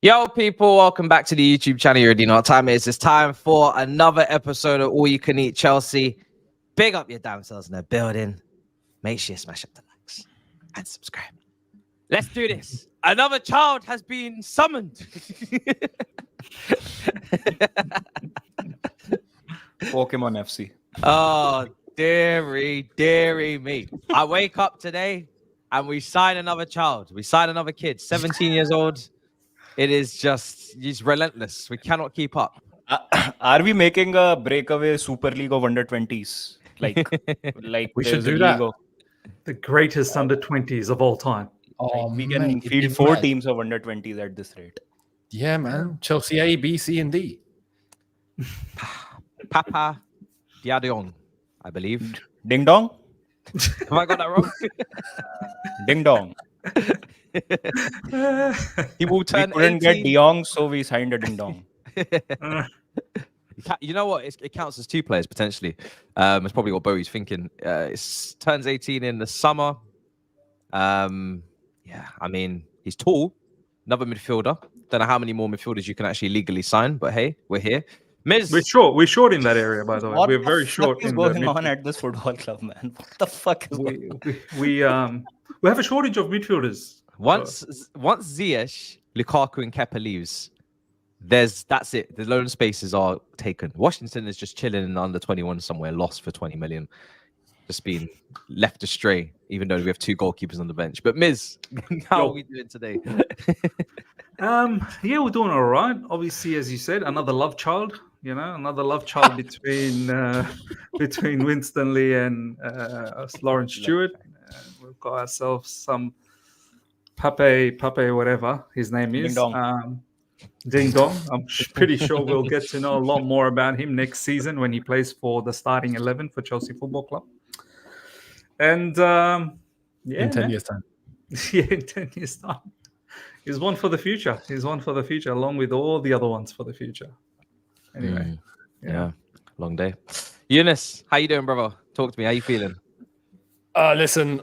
Yo, people, welcome back to the YouTube channel. You already know what time it is. It's time for another episode of All You Can Eat Chelsea. Big up your damn selves in the building. Make sure you smash up the likes and subscribe. Let's do this. Another child has been summoned. Pokemon FC. Oh, dearie me. I wake up today and we sign another child. We sign another kid, 17 years old. It is just, he's relentless. We cannot keep up. Are we making a breakaway Super League of under 20s? Like we should do that. The greatest under 20s of all time. Oh, we can field 4 teams of under 20s at this rate. Yeah, man. Chelsea A, B, C, and D. Papa Diadion, I believe. Ding dong? Have I got that wrong? Ding dong. He will turn. We couldn't get De Jong, so we signed a ding dong. You know what? It counts as 2 players potentially. It's probably what Bowie's thinking. It turns 18 in the summer. Yeah, I mean, he's tall. Another midfielder. Don't know how many more midfielders you can actually legally sign, but hey, we're here. Miz. We're short in that area, by the way. We're very short. What is going on at this football club, man? What the fuck is going on? We have a shortage of midfielders. Once Ziyech, Lukaku, and Kepa leaves, that's it. The loan spaces are taken. Washington is just chilling in the under 21 somewhere, lost for 20 million. Just being left astray, even though we have 2 goalkeepers on the bench. But Miz, how are we doing today? Yeah, we're doing all right. Obviously, as you said, another love child. You know, another love child between Winston Lee and Lawrence Stewart. We've got ourselves some Pape, whatever his name is. Ding Dong. I'm pretty sure we'll get to know a lot more about him next season when he plays for the starting 11 for Chelsea Football Club. And in 10 years' time. Yeah, in 10 years' time. He's one for the future. He's one for the future, along with all the other ones for the future. Anyway, yeah, long day. Younes, how you doing, brother? Talk to me. How you feeling? Listen,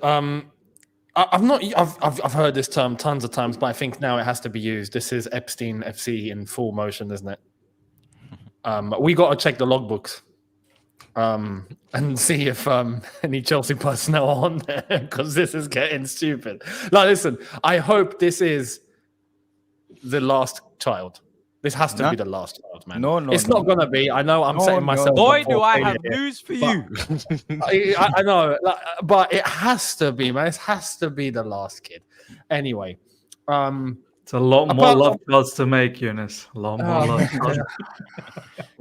I've heard this term tons of times, but I think now it has to be used. This is Epstein FC in full motion, isn't it? We got to check the logbooks and see if any Chelsea personnel are on there, because this is getting stupid. Like, listen, I hope this is the last child. This has to be the last child, man. No, it's not going to be. I know I'm setting myself. Boy, do I have news for you. I know, but it has to be, man. It has to be the last kid. Anyway, it's a lot more love cards to make, Younes. A lot more love cards.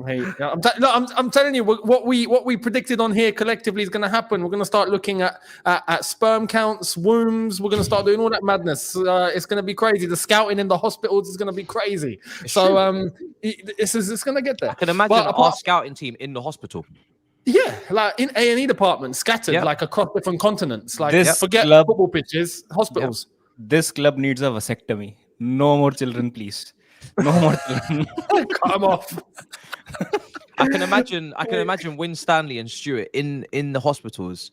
Hey, I'm telling you, what we predicted on here collectively is going to happen. We're going to start looking at sperm counts, wombs. We're going to start doing all that madness. It's going to be crazy. The scouting in the hospitals is going to be crazy. It's going to get there. I can imagine our scouting team in the hospital. Yeah, like in A&E department, scattered like across different continents. Like forget football pitches, hospitals. This club needs a vasectomy. No more children, please. No more children. Cut them off. I can imagine Win Stanley and Stewart in the hospitals,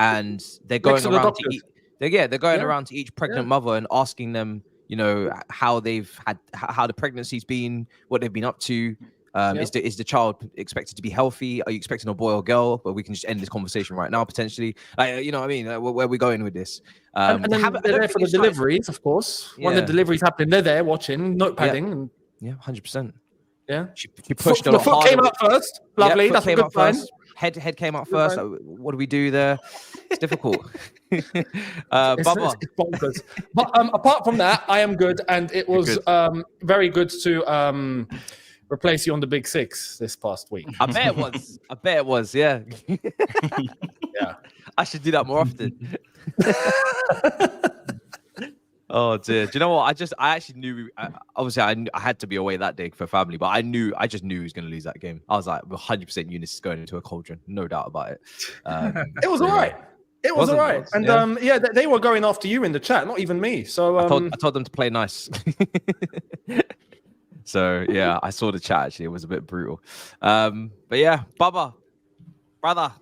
and they're going around to around to each pregnant mother and asking them, you know, how the pregnancy's been, what they've been up to. Is the child expected to be healthy? Are you expecting a boy or girl? But we can just end this conversation right now, potentially. You know what I mean? Where are we going with this? And then they're there for the deliveries, of course. When the deliveries happen, they're there watching, notepadding. Yeah, 100%. Yeah. She pushed the foot came out first. Lovely. That's a good sign. Head came out first. What do we do there? It's difficult. It's bonkers. But apart from that, I am good, and it was very good to replace you on the Big Six this past week. I bet it was. Yeah. Yeah. I should do that more often. Oh dear. Do you know what? I actually knew. Obviously, I had to be away that day for family, but I just knew he was going to lose that game. I was like, 100% Younes is going into a cauldron, no doubt about it. It was all right. It was all right. And they were going after you in the chat, not even me. So I told them to play nice. So yeah, I saw the chat. Actually, it was a bit brutal. But yeah, Baba, brother,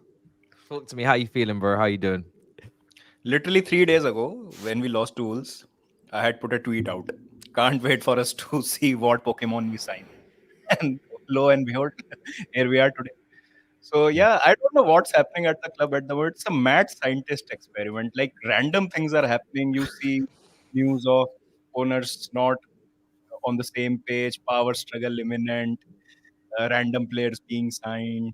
talk to me. How you feeling, bro? How you doing? Literally 3 days ago, when we lost to Wolves, I had put a tweet out. Can't wait for us to see what Pokemon we sign. And lo and behold, here we are today. So yeah, I don't know what's happening at the club at the moment. It's a mad scientist experiment. Like random things are happening. You see news of owners not on the same page, power struggle imminent, random players being signed,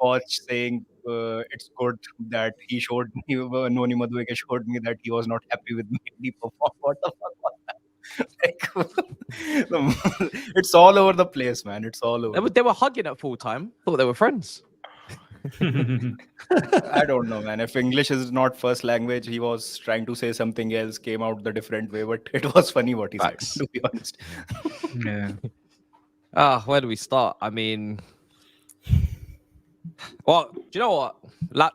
coach saying it's good that he showed me, Noni Madueke showed me that he was not happy with me. He performed. What the fuck was that? It's all over the place, man. It's all over. They were hugging at full time. Thought they were friends. I don't know, man. If English is not first language, he was trying to say something else, came out the different way, but it was funny what he said, to be honest. Yeah. Where do we start? I mean, well, do you know what?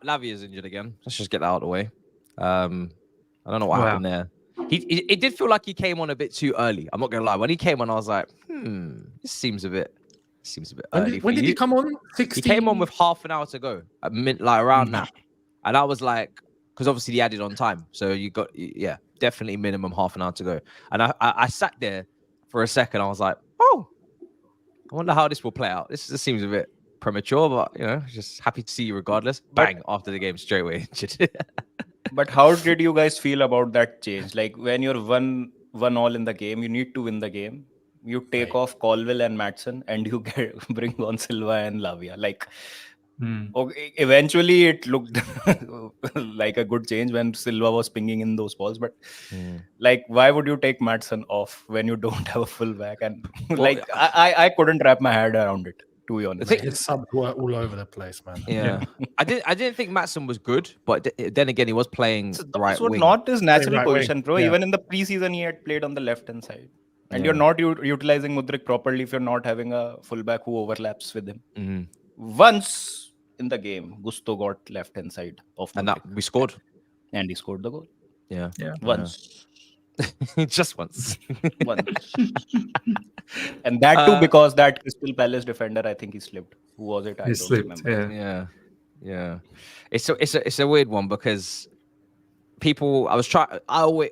Lavia is injured again. Let's just get that out of the way. I don't know what happened there. It did feel like he came on a bit too early. I'm not gonna lie. When he came on, I was like, this seems a bit early. When did he come on? 60? He came on with half an hour to go, like around that, and I was like, because obviously he added on time, so you got definitely minimum half an hour to go. And I sat there for a second. I was like, oh, I wonder how this will play out. This seems a bit premature, but just happy to see you regardless. Bang, after the game, straight away injured. But how did you guys feel about that change? Like when you're 1-1 in the game, you need to win the game. You take off Colville and Maatsen, and you bring on Silva and Lavia. Like, okay, eventually it looked like a good change when Silva was pinging in those balls. But like, why would you take Maatsen off when you don't have a fullback? And like, I couldn't wrap my head around it, to be honest. His subs were all over the place, man. Yeah. I didn't think Maatsen was good, but then again, he was playing the right wing. Not his natural Right position, wing. bro. Yeah. Even in the preseason, he had played on the left-hand side. And you're not utilizing Mudryk properly if you're not having a fullback who overlaps with him. Once in the game, Gusto got left-hand side of Mudryk. And that we scored. And he scored the goal. Yeah. Once. Just once. Once. And that too because that Crystal Palace defender, I think he slipped. Who was it? I don't remember. Yeah. It's a weird one because people,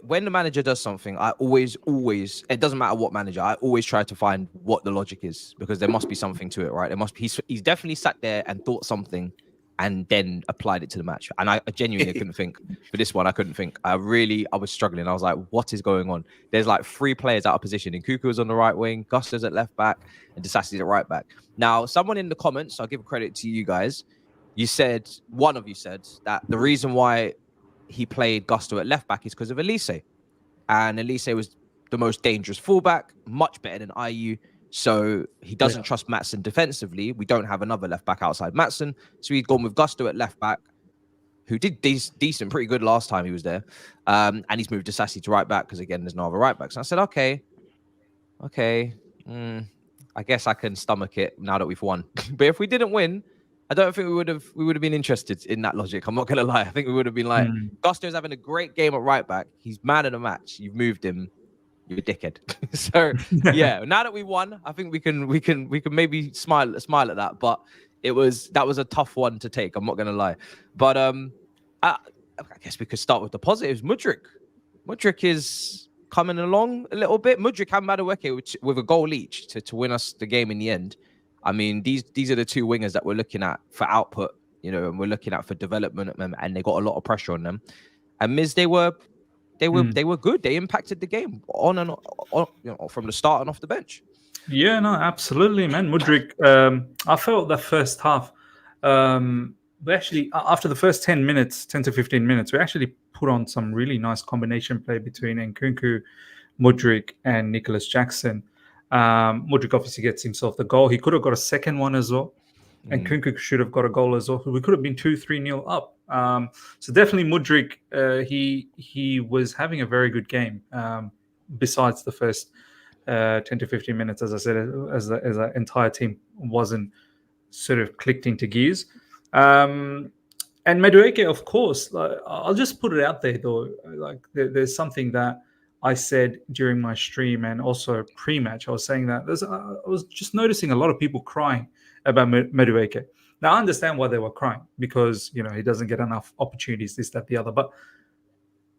when the manager does something, I always, it doesn't matter what manager, I always try to find what the logic is because there must be something to it, right? He's definitely sat there and thought something and then applied it to the match. And I genuinely couldn't think. For this one, I couldn't think. I was struggling. I was like, what is going on? There's like 3 players out of position. Nkunku was on the right wing, Gusto's at left back, and Disasi's at right back. Now, someone in the comments, I'll give credit to you guys, one of you said that the reason why he played Gusto at left back is because of Elise. And Elise was the most dangerous fullback, much better than IU. So he doesn't trust Maatsen defensively. We don't have another left back outside Maatsen. So he's gone with Gusto at left back, who did decent, pretty good last time he was there. And he's moved Disasi to right back because, again, there's no other right back. So I said, okay. I guess I can stomach it now that we've won. But if we didn't win, I don't think we would have been interested in that logic. I'm not going to lie. I think we would have been like, Gusto's having a great game at right back. He's man of the match. You've moved him. You're a dickhead. So yeah, now that we won, I think we can maybe smile at that. But that was a tough one to take. I'm not going to lie. But I guess we could start with the positives. Mudryk is coming along a little bit. Mudryk and Madueke with a goal each to win us the game in the end. I mean, these are the 2 wingers that we're looking at for output, and we're looking at for development, and they got a lot of pressure on them. And Miz, they were good. They impacted the game on and on, from the start and off the bench. Yeah, no, absolutely, man. Mudryk, I felt the first half, we actually, after the first 10 to 15 minutes, we actually put on some really nice combination play between Inkunku, Mudryk, and Nicholas Jackson. Mudryk obviously gets himself the goal. He could have got a second one as well. And Nkunku should have got a goal as well. We could have been 2-3-0 up. So definitely Mudryk, he was having a very good game. Besides the first 10 to 15 minutes, as I said, as the entire team wasn't sort of clicked into gears. And Madueke, of course, I'll just put it out there though. Like there's something that I said during my stream and also pre-match. I was saying that I was just noticing a lot of people crying about Madueke. Now I understand why they were crying because he doesn't get enough opportunities, this, that, the other. But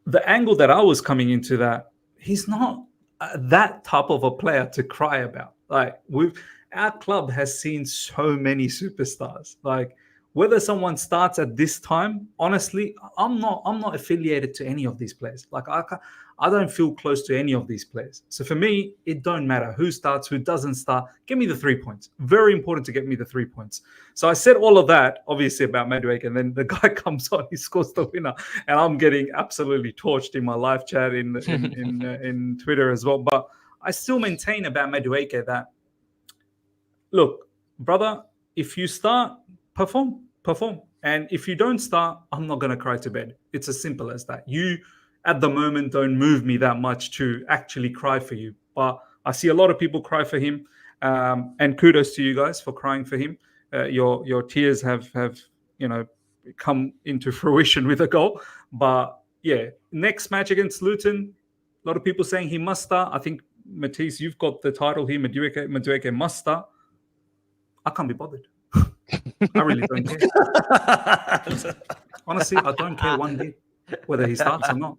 the angle that I was coming into that, he's not that type of a player to cry about. Like our club has seen so many superstars. Like whether someone starts at this time, honestly, I'm not affiliated to any of these players. Like I don't feel close to any of these players. So for me, it don't matter who starts, who doesn't start. Give me the 3 points. Very important to get me the 3 points. So I said all of that, obviously, about Madueke, and then the guy comes on, he scores the winner, and I'm getting absolutely torched in my live chat in Twitter as well. But I still maintain about Madueke that, look, brother, if you start, perform. And if you don't start, I'm not going to cry to bed. It's as simple as that. You, at the moment, don't move me that much to actually cry for you. But I see a lot of people cry for him. And kudos to you guys for crying for him. Your tears have come into fruition with a goal. But yeah, next match against Luton, a lot of people saying he must start. I think, Matisse, you've got the title here. Madueke must start. I can't be bothered. I really don't care. Honestly, I don't care one bit whether he starts or not.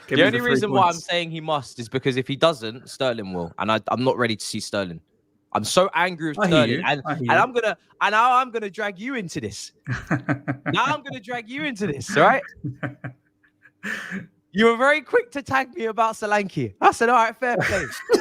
The only reason why I'm saying he must is because if he doesn't, Sterling will, and I'm not ready to see Sterling. I'm so angry with Sterling, and I'm gonna drag you into this. Now I'm gonna drag you into this, right? You were very quick to tag me about Solanke. I said, all right, fair play. Do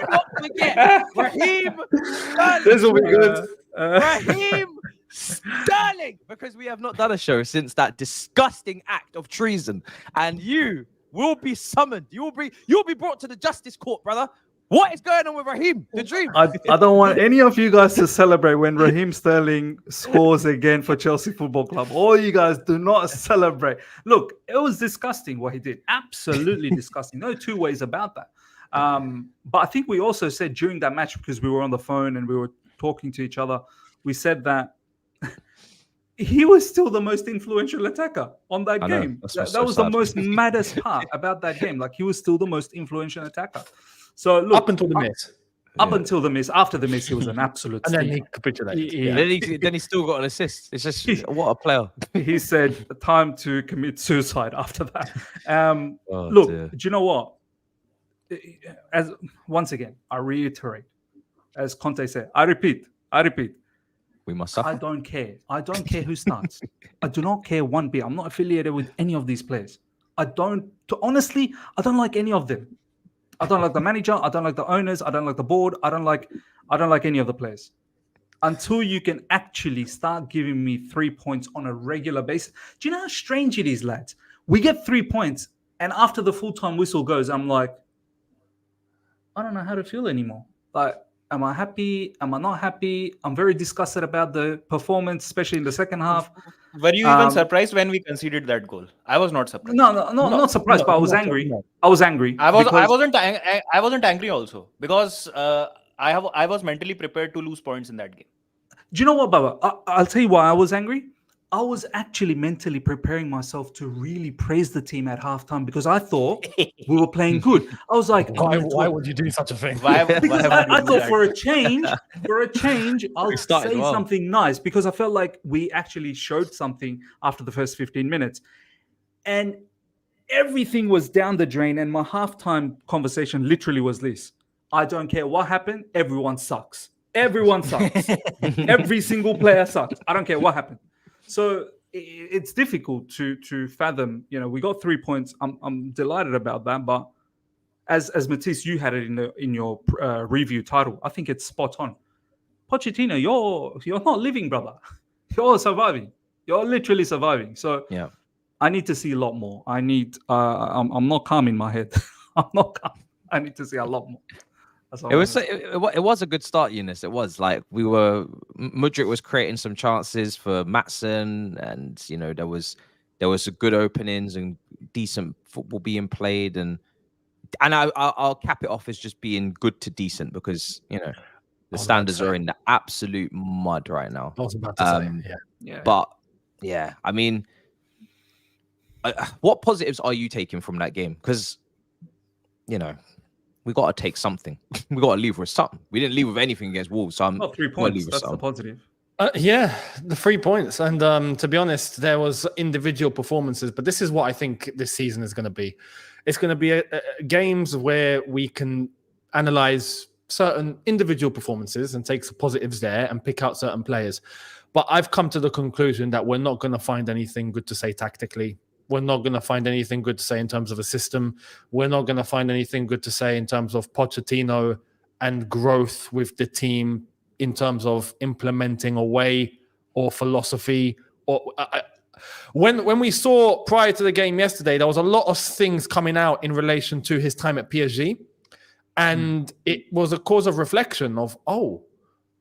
not forget, Raheem Sterling. This will be good. Raheem Sterling, because we have not done a show since that disgusting act of treason. And you will be summoned. You'll be brought to the justice court, brother. What is going on with Raheem? The dream. I don't want any of you guys to celebrate when Raheem Sterling scores again for Chelsea Football Club. All you guys do not celebrate. Look, it was disgusting what he did. Absolutely disgusting. No two ways about that. But I think we also said during that match, because we were on the phone and we were talking to each other, we said that he was still the most influential attacker on that game. That was the most maddest part about that game. Like, he was still the most influential attacker. So look, up until the miss. Until the miss. After the miss, he was an absolute. And then he capitulated. Then he still got an assist. It's just what a player. He said, "Time to commit suicide." After that, dear. do you know what? As once again, I reiterate, as Conte said, I repeat. We must suffer. I don't care. I don't care who starts. I do not care one bit. I'm not affiliated with any of these players. Honestly, I don't like any of them. I don't like the manager. I don't like the owners. I don't like the board. I don't like any of the players. Until you can actually start giving me 3 points on a regular basis. Do you know how strange it is, lads? We get 3 points, and after the full-time whistle goes, I'm like, I don't know how to feel anymore. Like, am I happy? Am I not happy? I'm very disgusted about the performance, especially in the second half. Were you even surprised when we conceded that goal? I was not surprised. Not surprised, but I was angry. I was angry. I wasn't angry also, because I was mentally prepared to lose points in that game. Do you know what, Baba? I'll tell you why I was angry. I was actually mentally preparing myself to really praise the team at halftime, because I thought we were playing good. I was like, why would you do such a thing? Because I thought for a change, I'll say something nice, because I felt like we actually showed something after the first 15 minutes. And everything was down the drain. And my halftime conversation literally was this: I don't care what happened. Everyone sucks. Everyone sucks. Every single player sucks. I don't care what happened. So it's difficult to fathom. You know, we got 3 points. I'm delighted about that. But as Matisse, you had it in your review title. I think it's spot on. Pochettino, you're not living, brother. You're surviving. You're literally surviving. So yeah, I need to see a lot more. I'm not calm in my head. I'm not calm. I need to see a lot more. It was a good start, Younes. It was like Mudryk was creating some chances for Maatsen, and you know there was some good openings and decent football being played, and I'll cap it off as just being good to decent, because you know the standards are in the absolute mud right now. I was about to say, yeah. But yeah, I mean, what positives are you taking from that game? Because you know, we got to take something. We got to leave with something. We didn't leave with anything against Wolves. So 3 points. That's the positive. Yeah, the 3 points. And to be honest, there was individual performances, but this is what I think this season is going to be. It's going to be games where we can analyze certain individual performances and take some positives there and pick out certain players. But I've come to the conclusion that we're not going to find anything good to say tactically. We're not going to find anything good to say in terms of a system. We're not going to find anything good to say in terms of Pochettino and growth with the team in terms of implementing a way or philosophy. Or when we saw prior to the game yesterday, there was a lot of things coming out in relation to his time at PSG. And it was a cause of reflection of,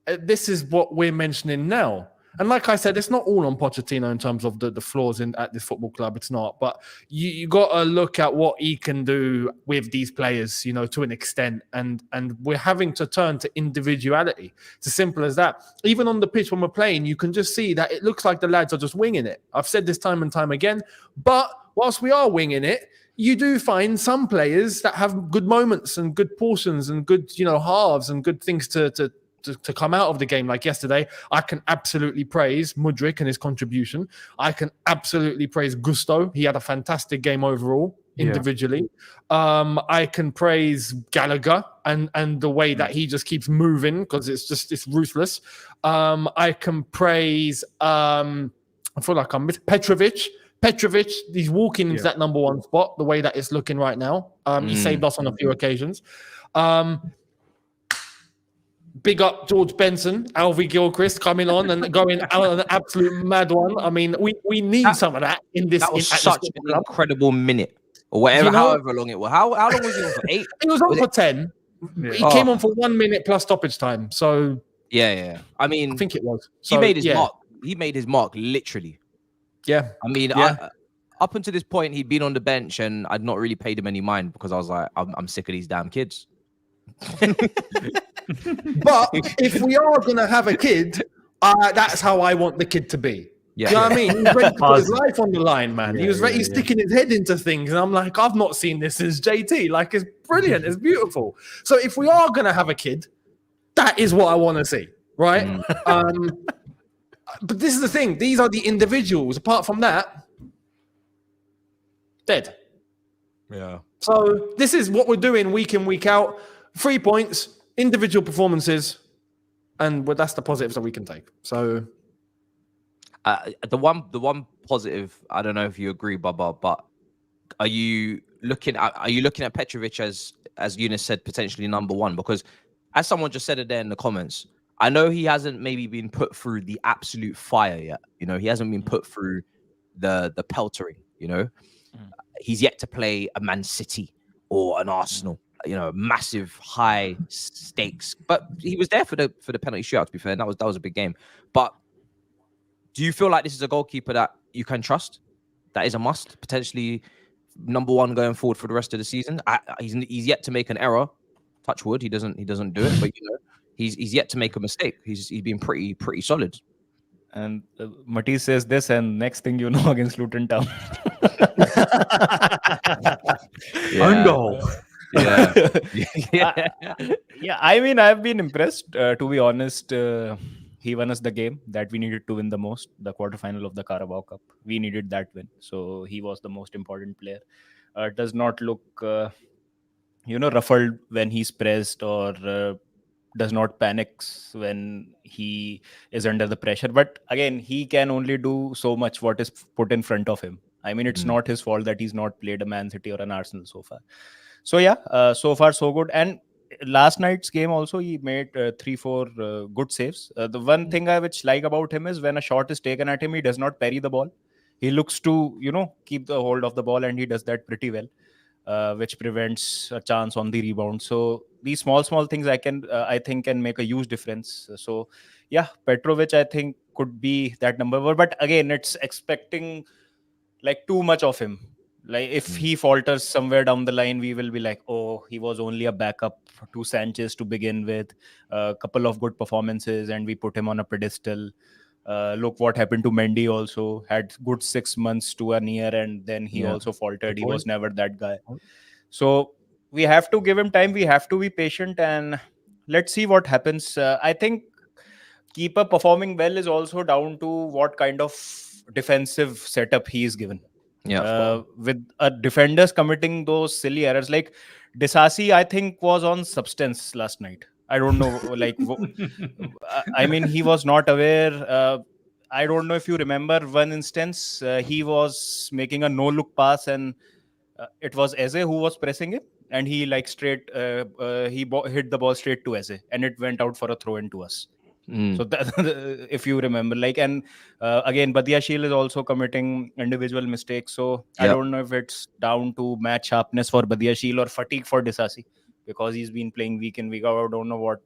this is what we're mentioning now. And like I said, it's not all on Pochettino in terms of the flaws at this football club. It's not. But you got to look at what he can do with these players, to an extent. And we're having to turn to individuality. It's as simple as that. Even on the pitch when we're playing, you can just see that it looks like the lads are just winging it. I've said this time and time again. But whilst we are winging it, you do find some players that have good moments and good portions and good, halves and good things to come out of the game. Like yesterday, I can absolutely praise Madueke and his contribution. I can absolutely praise Gusto. He had a fantastic game overall, individually. I can praise Gallagher and the way that he just keeps moving because it's ruthless. I can praise I feel like I'm Petrovic, he's walking into that number one spot, the way that it's looking right now. He saved us on a few occasions. Big up George Benson, Alfie Gilchrist coming on and going out on an absolute mad one. I mean, we need some of that in this. That was such an incredible minute, or whatever, however long it was. How long was he on for? 8? He was on for 10. Yeah. He came on for 1 minute plus stoppage time. So yeah. I mean, I think it was. So, he made his mark. He made his mark literally. Yeah. I mean, up until this point, he'd been on the bench, and I'd not really paid him any mind because I was like, I'm sick of these damn kids. But if we are going to have a kid, that's how I want the kid to be. Yeah. Do you know what I mean? He's ready to put his life on the line, man. He was ready, he's sticking his head into things. And I'm like, I've not seen this since JT. Like, it's brilliant. It's beautiful. So if we are going to have a kid, that is what I want to see, right? But this is the thing. These are the individuals. Apart from that, dead. Yeah. So this is what we're doing week in, week out. 3 points, individual performances, and that's the positives that we can take. So the one positive, I don't know if you agree, Baba, but are you looking at Petrovic as Younes said, potentially number one? Because as someone just said it there in the comments, I know he hasn't maybe been put through the absolute fire yet. He hasn't been put through the peltering. He's yet to play a Man City or an Arsenal. Massive high stakes, but he was there for the penalty shootout. To be fair, and that was a big game. But do you feel like this is a goalkeeper that you can trust? That is a must, potentially number one going forward for the rest of the season. He's yet to make an error. Touch wood, he doesn't do it, but he's yet to make a mistake. He's been pretty solid. And Matisse says this, and next thing you know, against Luton Town. Own goal. Yeah. I mean, I've been impressed. To be honest, he won us the game that we needed to win the most, the quarterfinal of the Carabao Cup. We needed that win, so he was the most important player. Does not look, ruffled when he's pressed, or does not panics when he is under the pressure. But again, he can only do so much what is put in front of him. I mean, it's not his fault that he's not played a Man City or an Arsenal so far. So so far so good. And last night's game also, he made 3-4 good saves. The one thing I which like about him is when a shot is taken at him, he does not parry the ball. He looks to keep the hold of the ball, and he does that pretty well, which prevents a chance on the rebound. So these small things I think can make a huge difference. So Petrovic I think could be that number. But again, it's expecting like too much of him. Like if he falters somewhere down the line, we will be like, oh, he was only a backup to Sanchez to begin with. A couple of good performances, and we put him on a pedestal. Look what happened to Mendy. Also had good 6 months to a year, and then he also faltered. He was never that guy. So we have to give him time. We have to be patient, and let's see what happens. I think keeper performing well is also down to what kind of defensive setup he is given. With defenders committing those silly errors, like Disasi, I think was on substance last night. I don't know, like, I mean, he was not aware. I don't know if you remember one instance. He was making a no-look pass, and it was Eze who was pressing it, and he like straight hit the ball straight to Eze, and it went out for a throw-in to us. So that, if you remember, like, and again, Badiashile is also committing individual mistakes. So I don't know if it's down to match sharpness for Badiashile or fatigue for Disasi, because he's been playing week in, week out. I don't know what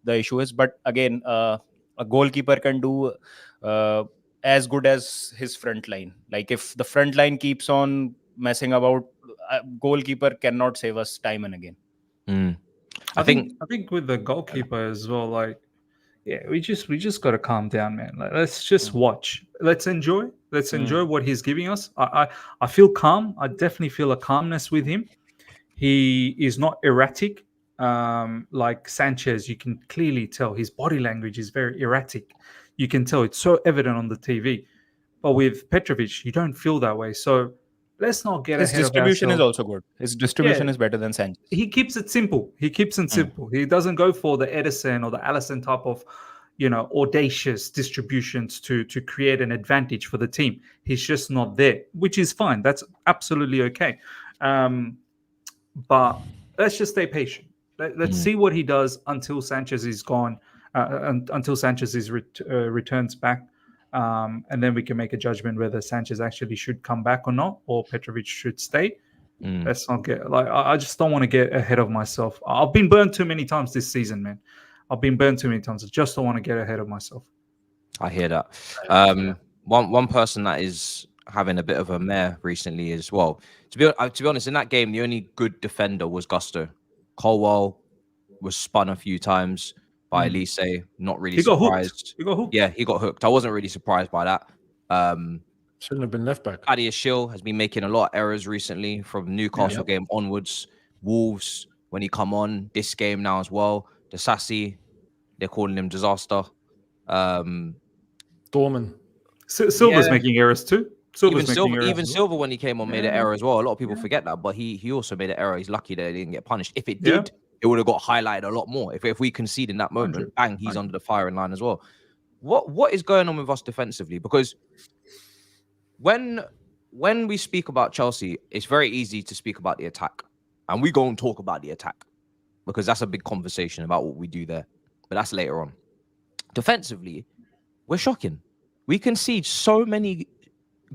the issue is. But again, a goalkeeper can do as good as his front line. Like, if the front line keeps on messing about, a goalkeeper cannot save us time and again. I think with the goalkeeper as well, like, yeah, we just got to calm down, man. Like, let's just watch. Let's enjoy. Let's enjoy what he's giving us. I feel calm. I definitely feel a calmness with him. He is not erratic. Like Sanchez, you can clearly tell his body language is very erratic. You can tell, it's so evident on the TV. But with Petrovic, you don't feel that way. So let's not get ahead of ourselves. His distribution is also good. His distribution is better than Sanchez. He keeps it simple. He doesn't go for the Edison or the Alisson type of, audacious distributions to create an advantage for the team. He's just not there, which is fine. That's absolutely okay. But let's just stay patient. Let's see what he does until Sanchez is gone, until Sanchez returns back. And then we can make a judgment whether Sanchez actually should come back or not, or Petrovic should stay. Let's not get, like, I just don't want to get ahead of myself. I've been burned too many times this season, man. I've been burned too many times. I just don't want to get ahead of myself. I hear that. One person that is having a bit of a mare recently as well. To be honest, in that game, the only good defender was Gusto. Colwell was spun a few times by Elise. Not really surprised. He got hooked. Yeah, he got hooked. I wasn't really surprised by that. Shouldn't have been left back. Badiashile has been making a lot of errors recently from Newcastle game onwards. Wolves, when he come on, this game now as well. Disasi, they're calling him disaster. Dorman. Silva's making errors too. Even Silva, when he came on, made an error as well. A lot of people forget that, but he also made an error. He's lucky that he didn't get punished. If it did, it would have got highlighted a lot more. If we concede in that moment, bang, he's under the firing line as well. What is going on with us defensively? Because when we speak about Chelsea, it's very easy to speak about the attack, and we go and talk about the attack because that's a big conversation about what we do there. But that's later on. Defensively, we're shocking. We concede so many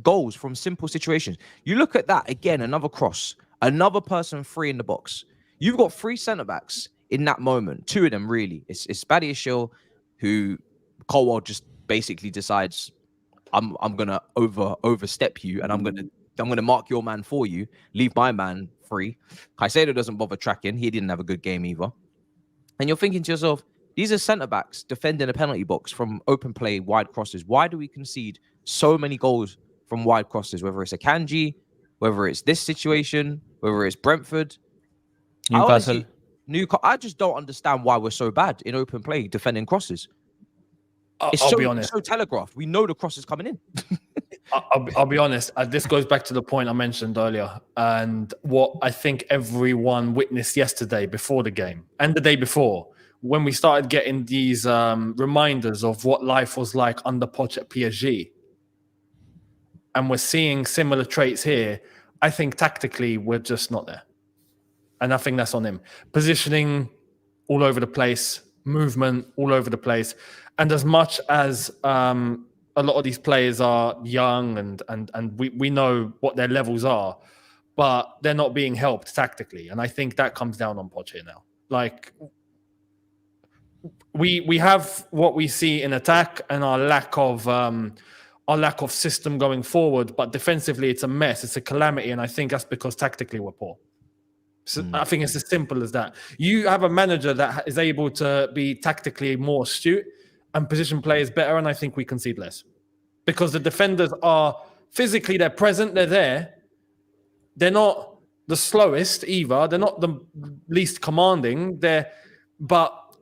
goals from simple situations. You look at that again, another cross, another person free in the box. You've got 3 centre backs in that moment. 2 of them really. It's Badiashile, who Colwell just basically decides, I'm gonna overstep you, and I'm gonna mark your man for you, leave my man free. Caicedo doesn't bother tracking. He didn't have a good game either. And you're thinking to yourself, these are centre backs defending a penalty box from open play, wide crosses. Why do we concede so many goals from wide crosses? Whether it's a Kanji, whether it's this situation, whether it's Brentford, Newcastle. I just don't understand why we're so bad in open play defending crosses. I'll be honest. It's so telegraphed. We know the cross is coming in. I'll be honest. This goes back to the point I mentioned earlier, and what I think everyone witnessed yesterday before the game and the day before, when we started getting these reminders of what life was like under Poch at PSG. And we're seeing similar traits here. I think tactically, we're just not there. And I think that's on him. Positioning all over the place, movement all over the place. And as much as a lot of these players are young and we know what their levels are, but they're not being helped tactically. And I think that comes down on Poch here now. Like, we have what we see in attack and our lack of system going forward, but defensively it's a mess. It's a calamity, and I think that's because tactically we're poor. So I think it's as simple as that. You have a manager that is able to be tactically more astute and position players better, and I think we concede less. Because the defenders are physically, they're present, they're there. They're not the slowest either. They're not the least commanding. But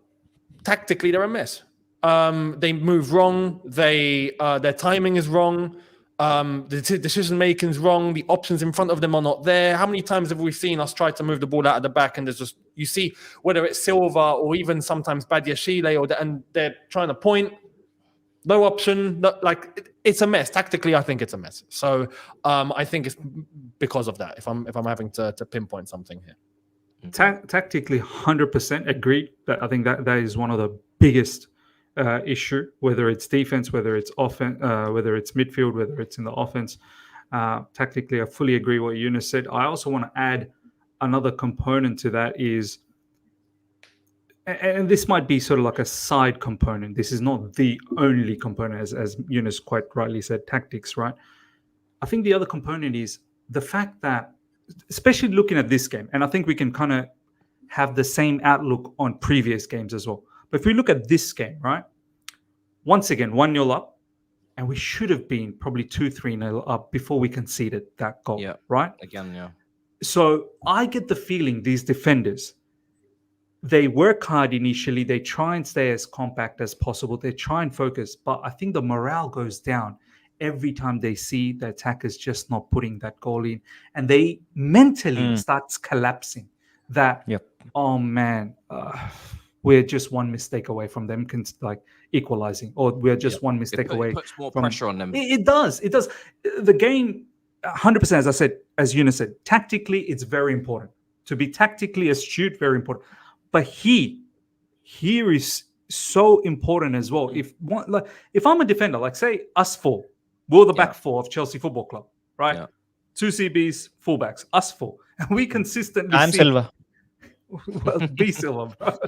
tactically, they're a mess. They move wrong. Their timing is wrong. The decision making is wrong. The options in front of them are not there. How many times have we seen us try to move the ball out of the back, and there's just, you see, whether it's Silva or even sometimes Badiashile, and they're trying to point, no option. It's a mess. Tactically, I think it's a mess. So I think it's because of that. If I'm having to pinpoint something here, tactically, 100% agreed. That I think that is one of the biggest issue, whether it's defense, whether it's offense, whether it's midfield, whether it's in the offense. Tactically, I fully agree what Younes said. I also want to add another component to that is, and this might be sort of like a side component. This is not the only component, as Younes quite rightly said, tactics, right? I think the other component is the fact that, especially looking at this game, and I think we can kind of have the same outlook on previous games as well. But if we look at this game, right? Once again, 1-0 up, and we should have been probably 2-3-0 up before we conceded that goal, right? Again, yeah. So I get the feeling these defenders, they work hard initially. They try and stay as compact as possible. They try and focus. But I think the morale goes down every time they see the attackers just not putting that goal in. And they mentally starts collapsing that, oh man, we're just one mistake away from them equalizing, or we're just one mistake away. It puts more pressure on them. It does. It does. The game, 100%, as I said, as Younes said, tactically, it's very important. To be tactically astute, very important. But here is so important as well. If I'm a defender, like say us four, we're the back four of Chelsea Football Club, right? Yeah. 2 CBs, fullbacks, us four, and we consistently. I'm Silva. Well, be Silva, bro.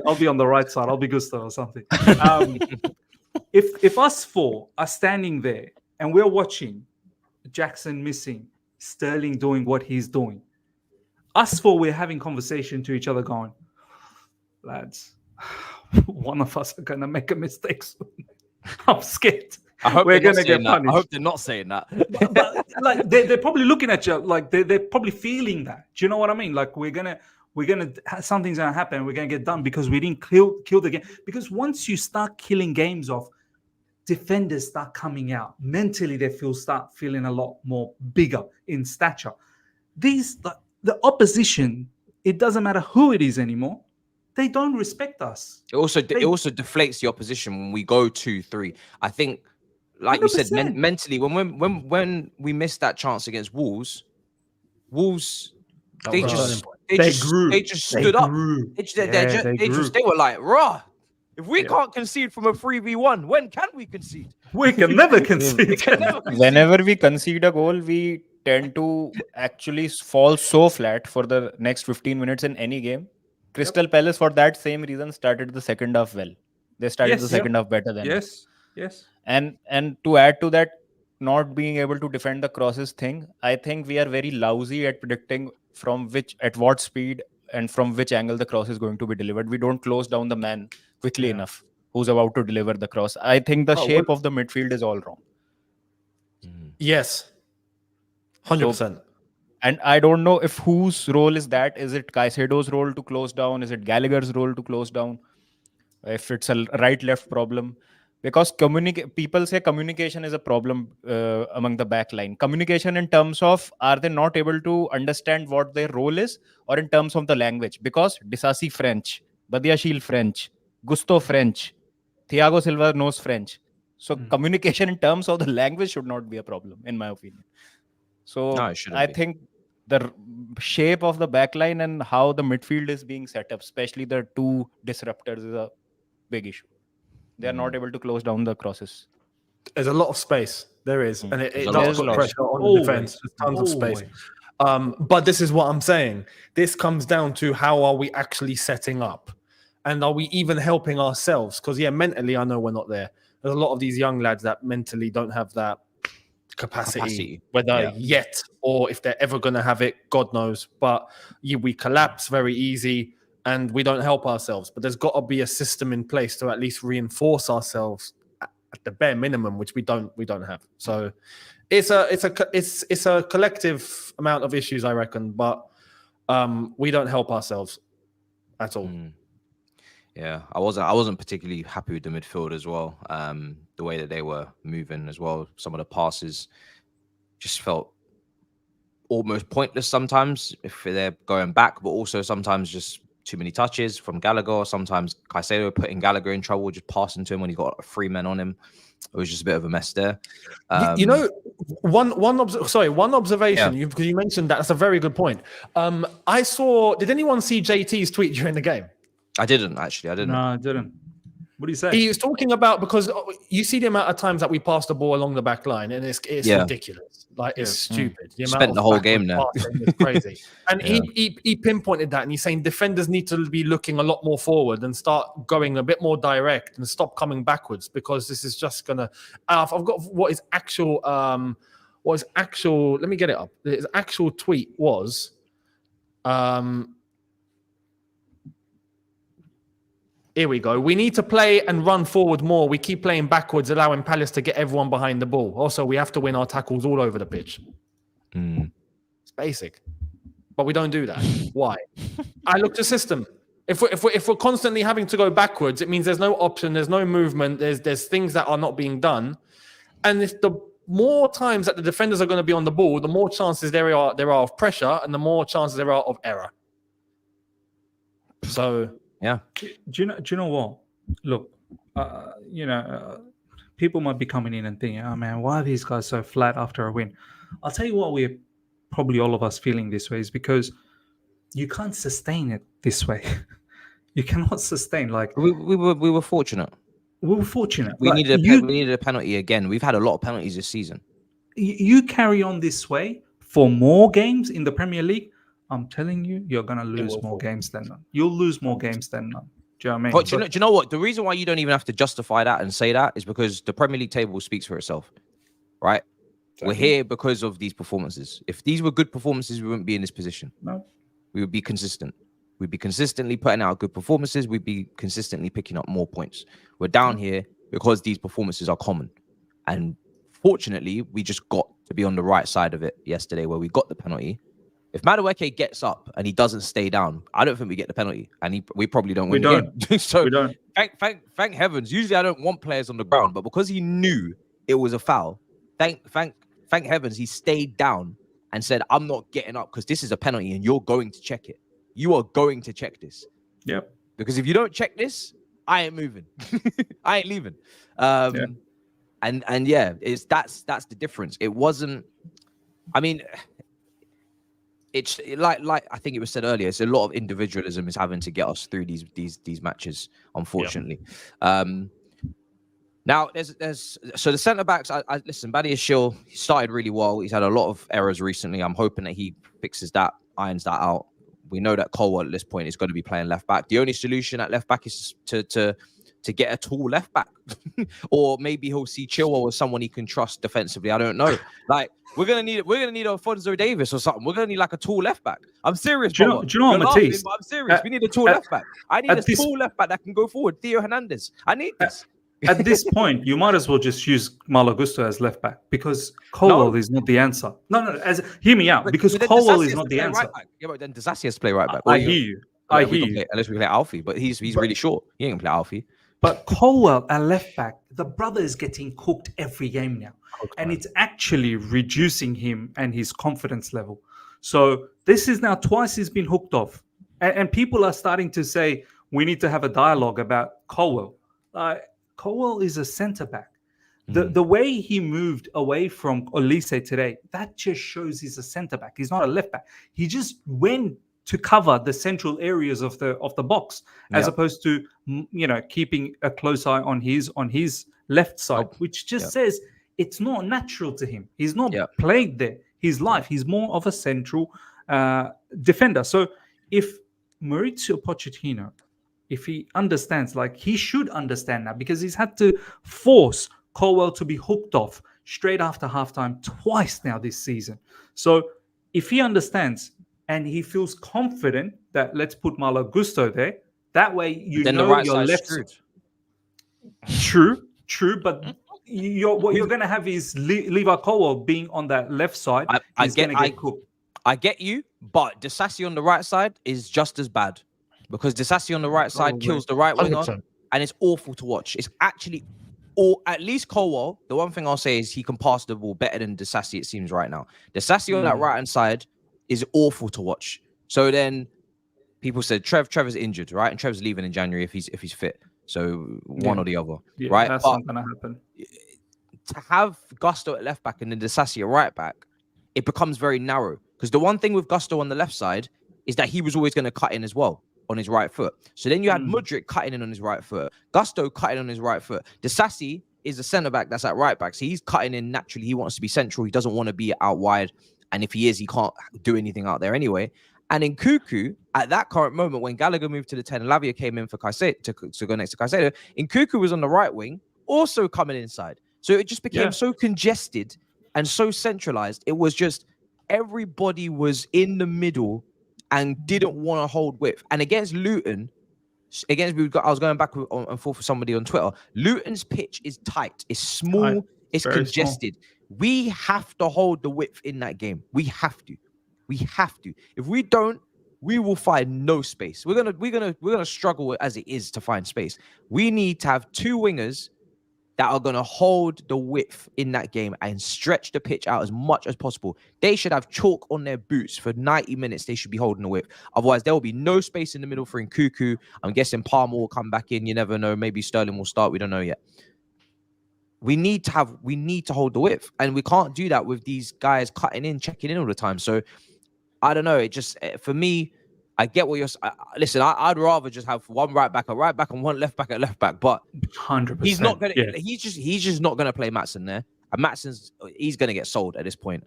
I'll be on the right side. I'll be Gusto or something. If us four are standing there and we're watching Jackson missing, Sterling doing what he's doing, us four, we're having conversation to each other going, lads, one of us are going to make a mistake soon. I'm scared. I hope we're going to get punished. I hope they're not saying that. but like they're probably looking at you, like they're probably feeling that. Do you know what I mean? Like we're gonna something's gonna happen. We're gonna get done because we didn't kill the game. Because once you start killing games off, defenders start coming out mentally. They start feeling a lot more bigger in stature. The opposition, it doesn't matter who it is anymore. They don't respect us. It also deflates the opposition when we go 2-3. I think, like 100%. You said, mentally, when we missed that chance against Wolves, they just stood up. They were like, "Rah! If we can't concede from a 3v1, when can we concede? We can never concede." Whenever we concede a goal, we tend to actually fall so flat for the next 15 minutes in any game. Crystal Palace, for that same reason, started the second half well. They started the second half better than us. Yes. And to add to that, not being able to defend the crosses thing, I think we are very lousy at predicting at what speed and from which angle the cross is going to be delivered. We don't close down the man quickly enough who's about to deliver the cross. I think the shape of the midfield is all wrong. Yes. 100%. And I don't know if whose role is that. Is it Caicedo's role to close down? Is it Gallagher's role to close down? If it's a right-left problem. Because people say communication is a problem among the back line. Communication in terms of, are they not able to understand what their role is? Or in terms of the language? Because Disasi French, Badiashile French, Gusto French, Thiago Silva knows French. So communication in terms of the language should not be a problem, in my opinion. So I think the shape of the backline and how the midfield is being set up, especially the two disruptors, is a big issue. They are not able to close down the crosses. There's a lot of space. There is. And it does put pressure on the defense. There's tons of space. But this is what I'm saying. This comes down to how are we actually setting up? And are we even helping ourselves? Because, mentally, I know we're not there. There's a lot of these young lads that mentally don't have that capacity. Whether yet or if they're ever going to have it, God knows. But we collapse very easy and we don't help ourselves. But there's got to be a system in place to at least reinforce ourselves at the bare minimum, which we don't have. So it's a collective amount of issues, I reckon. But we don't help ourselves at all. Yeah, I wasn't particularly happy with the midfield as well. The way that they were moving as well. Some of the passes just felt almost pointless sometimes if they're going back, but also sometimes just too many touches from Gallagher. Sometimes Caicedo putting Gallagher in trouble, just passing to him when he got 3 men on him. It was just a bit of a mess there. You know, one observation, because you mentioned that's a very good point. I saw, did anyone see JT's tweet during the game? I didn't actually. I didn't. No, I didn't. What do you say? He was talking about, because you see the amount of times that we pass the ball along the back line, and it's ridiculous. Like, it's stupid. The Spent the whole game now. It's crazy. And he pinpointed that, and he's saying defenders need to be looking a lot more forward and start going a bit more direct and stop coming backwards, because this is just gonna. I've got what is actual. Let me get it up. His actual tweet was. Here we go. We need to play and run forward more. We keep playing backwards, allowing Palace to get everyone behind the ball. Also, we have to win our tackles all over the pitch. It's basic, but we don't do that. Why? I looked at the system. If we're constantly having to go backwards, it means there's no option, there's no movement, there's things that are not being done, and if the more times that the defenders are going to be on the ball, the more chances there are of pressure, and the more chances there are of error. So. Yeah. Do you know what? Look, people might be coming in and thinking, "Oh man, why are these guys so flat after a win?" I'll tell you what, we're probably all of us feeling this way is because you can't sustain it this way. You cannot sustain. Like we were fortunate. We were fortunate. We needed a penalty again. We've had a lot of penalties this season. You carry on this way for more games in the Premier League. I'm telling you, you're going to lose more games than none. You'll lose more games than none. Do you know what I mean? But do you know what? The reason why you don't even have to justify that and say that is because the Premier League table speaks for itself, right? Exactly. We're here because of these performances. If these were good performances, we wouldn't be in this position. No. We would be consistent. We'd be consistently putting out good performances. We'd be consistently picking up more points. We're down here because these performances are common. And fortunately, we just got to be on the right side of it yesterday where we got the penalty. If Madueke gets up and he doesn't stay down, I don't think we get the penalty, and we probably don't win the game. So we don't. Thank heavens. Usually I don't want players on the ground, but because he knew it was a foul, thank heavens he stayed down and said, "I'm not getting up because this is a penalty, and you're going to check it. You are going to check this." Yep. Because if you don't check this, I ain't moving. I ain't leaving. And that's the difference. It wasn't. I mean. It's like I think it was said earlier. It's a lot of individualism is having to get us through these matches, unfortunately. Yeah. Now there's so the centre backs. I listen. Badiashile, he started really well. He's had a lot of errors recently. I'm hoping that he fixes that, irons that out. We know that Colwell at this point is going to be playing left back. The only solution at left back is to get a tall left back, or maybe he'll see Chilwell as someone he can trust defensively. I don't know. Like. We're gonna need Alphonso Davies or something. We're gonna need like a tall left back. I'm serious. Do you know what, Matisse? I'm serious. We need a tall left back. I need a tall left back that can go forward. Theo Hernandez. I need this. At this point, you might as well just use Malo Gusto as left back because Colwell is not the answer. No. Hear me out. Because Colwell is not the answer. Right, yeah, but then Desassi has to play right back. I hear you. Unless we play Alfie, but he's really short. He ain't gonna play Alfie. But Colwell at left back, the brother is getting cooked every game now. And it's actually reducing him and his confidence level. So this is now twice he's been hooked off. And people are starting to say, we need to have a dialogue about Colwell. Colwell is a centre-back. The way he moved away from Olise today, that just shows he's a centre-back. He's not a left-back. He just went to cover the central areas of the box, as opposed to keeping a close eye on his left side, which just says it's not natural to him. He's not played there his life. He's more of a central defender. So if Mauricio Pochettino, if he understands, like he should understand now, because he's had to force Colwell to be hooked off straight after halftime twice now this season. So if he understands and he feels confident that let's put Malo Gusto there, that way then know the right your left side. True, but what you're going to have is Levi Colwell being on that left side. I get you, but Desassi on the right side is just as bad. because Disassi on the right side kills the right winger, 100%. and it's awful to watch. It's actually, or at least Colwell. The one thing I'll say is he can pass the ball better than Disassi. It seems right now. Disassi on that right hand side is awful to watch. So then people said Trevor's injured, right? And Trevor's leaving in January if he's fit. So one or the other, right? That's not gonna happen. To have Gusto at left back and then Disassi at right back, it becomes very narrow. Because the one thing with Gusto on the left side is that he was always going to cut in as well on his right foot. So then you had Mudryk cutting in on his right foot, Gusto cutting on his right foot. Disassi is a centre back that's at right back, so he's cutting in naturally. He wants to be central. He doesn't want to be out wide, and if he is, he can't do anything out there anyway. And in Nkunku, at that current moment, when Gallagher moved to the 10 and Lavia came in for Caicedo to go next to Caicedo, Nkunku was on the right wing, also coming inside. So it just became so congested and so centralized. It was just everybody was in the middle and didn't want to hold width. And against Luton, I was going back and forth with somebody on Twitter. Luton's pitch is tight, it's small, it's congested. Small. We have to hold the width in that game. We have to. If we don't, we will find no space. We're gonna struggle as it is to find space. We need to have two wingers that are going to hold the width in that game and stretch the pitch out as much as possible. They should have chalk on their boots for 90 minutes. They should be holding the width. Otherwise, there will be no space in the middle for Nkunku. I'm guessing Palmer will come back in. You never know. Maybe Sterling will start. We don't know yet. We need to hold the width. And we can't do that with these guys cutting in, checking in all the time. So, I don't know. It just, for me, I get what you're saying. Listen, I'd rather just have one right back at right back and one left back at left back. But 100%. He's not gonna. Yeah. He's just not gonna play Maatsen there. And he's gonna get sold at this point.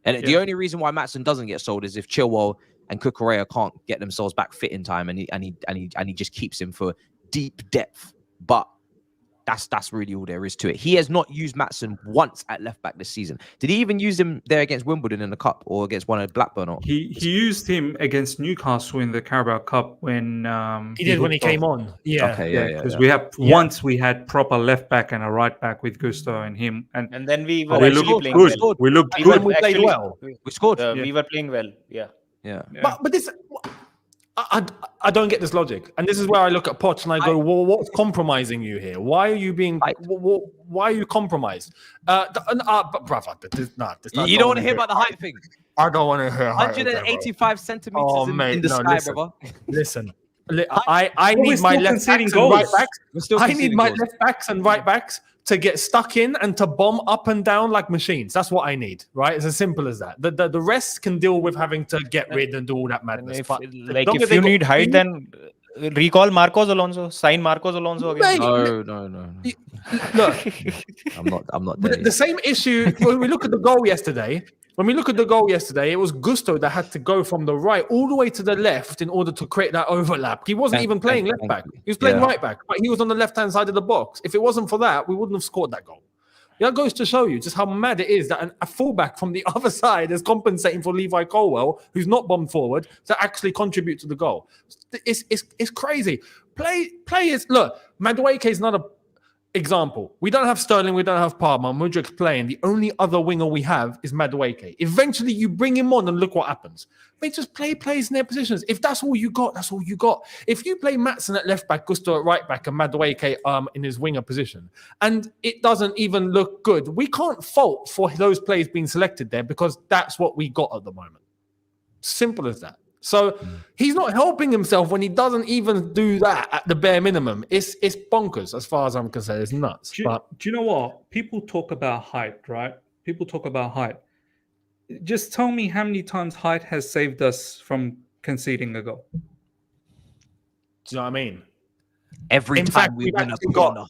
And the only reason why Maatsen doesn't get sold is if Chilwell and Cucurella can't get themselves back fit in time, and he just keeps him for deep depth. But that's really all there is to it. He has not used Maatsen once at left back this season. Did he even use him there against Wimbledon in the cup or against one of Blackburn? Or he used him against Newcastle in the Carabao Cup when he did when he came on. Yeah, okay, because once we had proper left back and a right back with Gusto and him, and then we were playing good. Well. We looked good. We played well. We scored. We were playing well. Yeah. But this. I don't get this logic, and this is where I look at Poch and I go, well, what's compromising you here? Why are you being? Why are you compromised? But brother, you don't want to hear about the height thing. I don't want to hear 185 centimeters in the sky, brother. Listen, I need my left backs and right backs. I need my left backs and right backs to get stuck in and to bomb up and down like machines. That's what I need, right? It's as simple as that. The rest can deal with having to get rid and do all that madness. If you need height, then recall Marcos Alonso. Sign Marcos Alonso again. No. Look, I'm not there. The same issue when we look at the goal yesterday. It was Gusto that had to go from the right all the way to the left in order to create that overlap. He wasn't even playing left back. He was playing right back, but he was on the left-hand side of the box. If it wasn't for that, we wouldn't have scored that goal. That goes to show you just how mad it is that a fullback from the other side is compensating for Levi Colwell, who's not bombed forward, to actually contribute to the goal. It's crazy. Players, look, Madueke is not a example. We don't have Sterling, we don't have Palmer, Mudryk's playing. The only other winger we have is Madueke. Eventually, you bring him on and look what happens. They just play players in their positions. If that's all you got, that's all you got. If you play Maatsen at left back, Gusto at right back, and Madueke in his winger position, and it doesn't even look good, we can't fault for those players being selected there because that's what we got at the moment. Simple as that. So he's not helping himself when he doesn't even do that at the bare minimum. It's bonkers as far as I'm concerned. It's nuts. Do you know what? People talk about height, right? People talk about height. Just tell me how many times height has saved us from conceding a goal. Do you know what I mean? Every time we win a corner.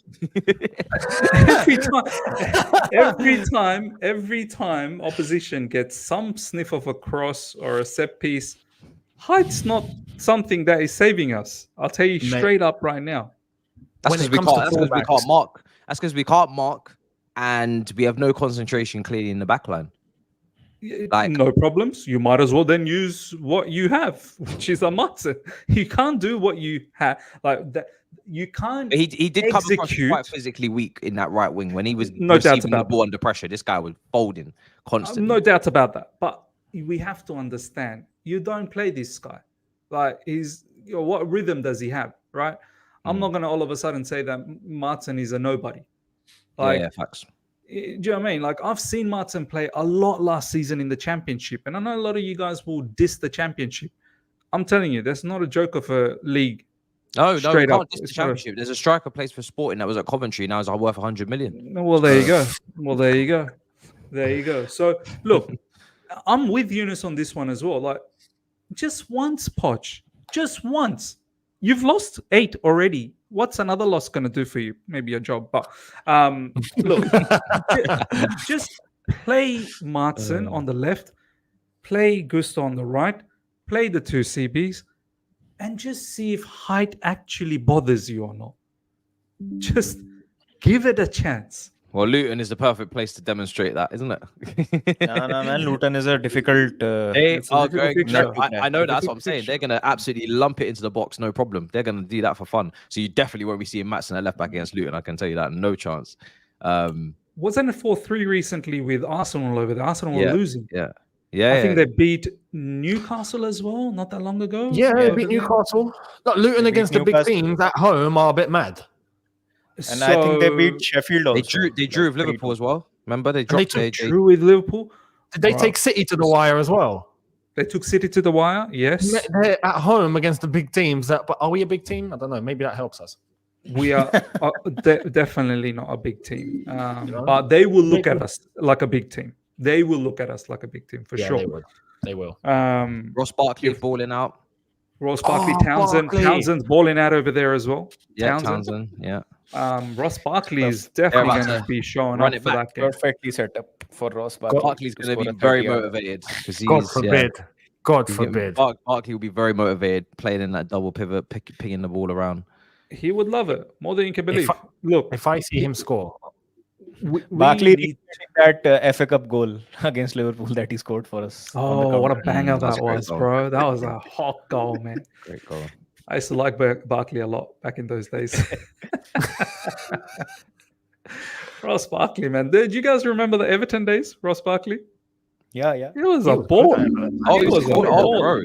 every time opposition gets some sniff of a cross or a set piece, height's not something that is saving us. I'll tell you straight up right now. That's because we can't mark. That's because we can't mark, and we have no concentration clearly in the back line. No problems. You might as well then use what you have, which is a Matisse. You can't do what you have like that. You can't. He did come across quite physically weak in that right wing when he was receiving the ball under pressure. This guy was folding constantly. No doubt about that. But we have to understand, you don't play this guy. Like he's what rhythm does he have, right? I'm not going to all of a sudden say that Martin is a nobody. Like, yeah, facts. do you know what I mean? Like, I've seen Martin play a lot last season in the championship, and I know a lot of you guys will diss the championship. I'm telling you, that's not a joke of a league. No, we Straight up, can't diss the it's not a- championship. There's a striker plays for Sporting that was at Coventry. Now is worth 100 million. Well, there you go. Well, there you go. There you go. So, look, I'm with Younes on this one as well. Like, just once, Poch. Just once. You've lost 8 already. What's another loss going to do for you? Maybe a job. But look, just play Martin on the left, play Gusto on the right, play the 2 CBs, and just see if height actually bothers you or not. Just give it a chance. Well, Luton is the perfect place to demonstrate that, isn't it? No, man. Luton is a difficult. They It's a are difficult going. fixture. I know that's what I'm Difficult saying. fixture. They're going to absolutely lump it into the box, no problem. They're going to do that for fun. So you definitely won't be seeing Matson at left back against Luton. I can tell you that, no chance. Wasn't it 4-3 recently with Arsenal over there? Arsenal were losing. Yeah. I think they beat Newcastle as well not that long ago. Yeah, they Over beat there. Newcastle. Like, Luton They beat against the big Newcastle. teams at home are a bit mad. And I think they So- beat Sheffield also. They drew with Liverpool as well. Remember they they dropped. took Drew with Liverpool. Did they Wow. take City to the wire as well? They took City to the wire. Yes, They're at home against the big teams. But are we a big team? I don't know. Maybe that helps us. we are definitely not a big team, but they will look at us like a big team. They will look at us like a big team for sure. They will. They will. Ross Barkley balling out. Ross Barkley, Oh, Townsend. Barkley. Townsend's balling out over there as well. Yeah, Townsend. Yeah. Ross Barkley is definitely about going to to be showing run up it for back. that game. Perfectly set up for Ross Barkley. Barkley's to going to score be a very 30-yarder. motivated because God forbid. God forbid. Barkley will be very motivated playing in that double pivot, picking the ball around. He would love it more than you can believe. Look, If I see him score, we Barkley need- that FA Cup goal against Liverpool that he scored for us. on the Oh, what a counter. banger that's that a great was, goal. bro. That was a hot goal, man. Great goal. I used to like Barkley a lot back in those days. Ross Barkley, man. Did you guys remember the Everton days? Ross Barkley? Yeah, yeah. He was a ball. Oh, He was a ball. bro.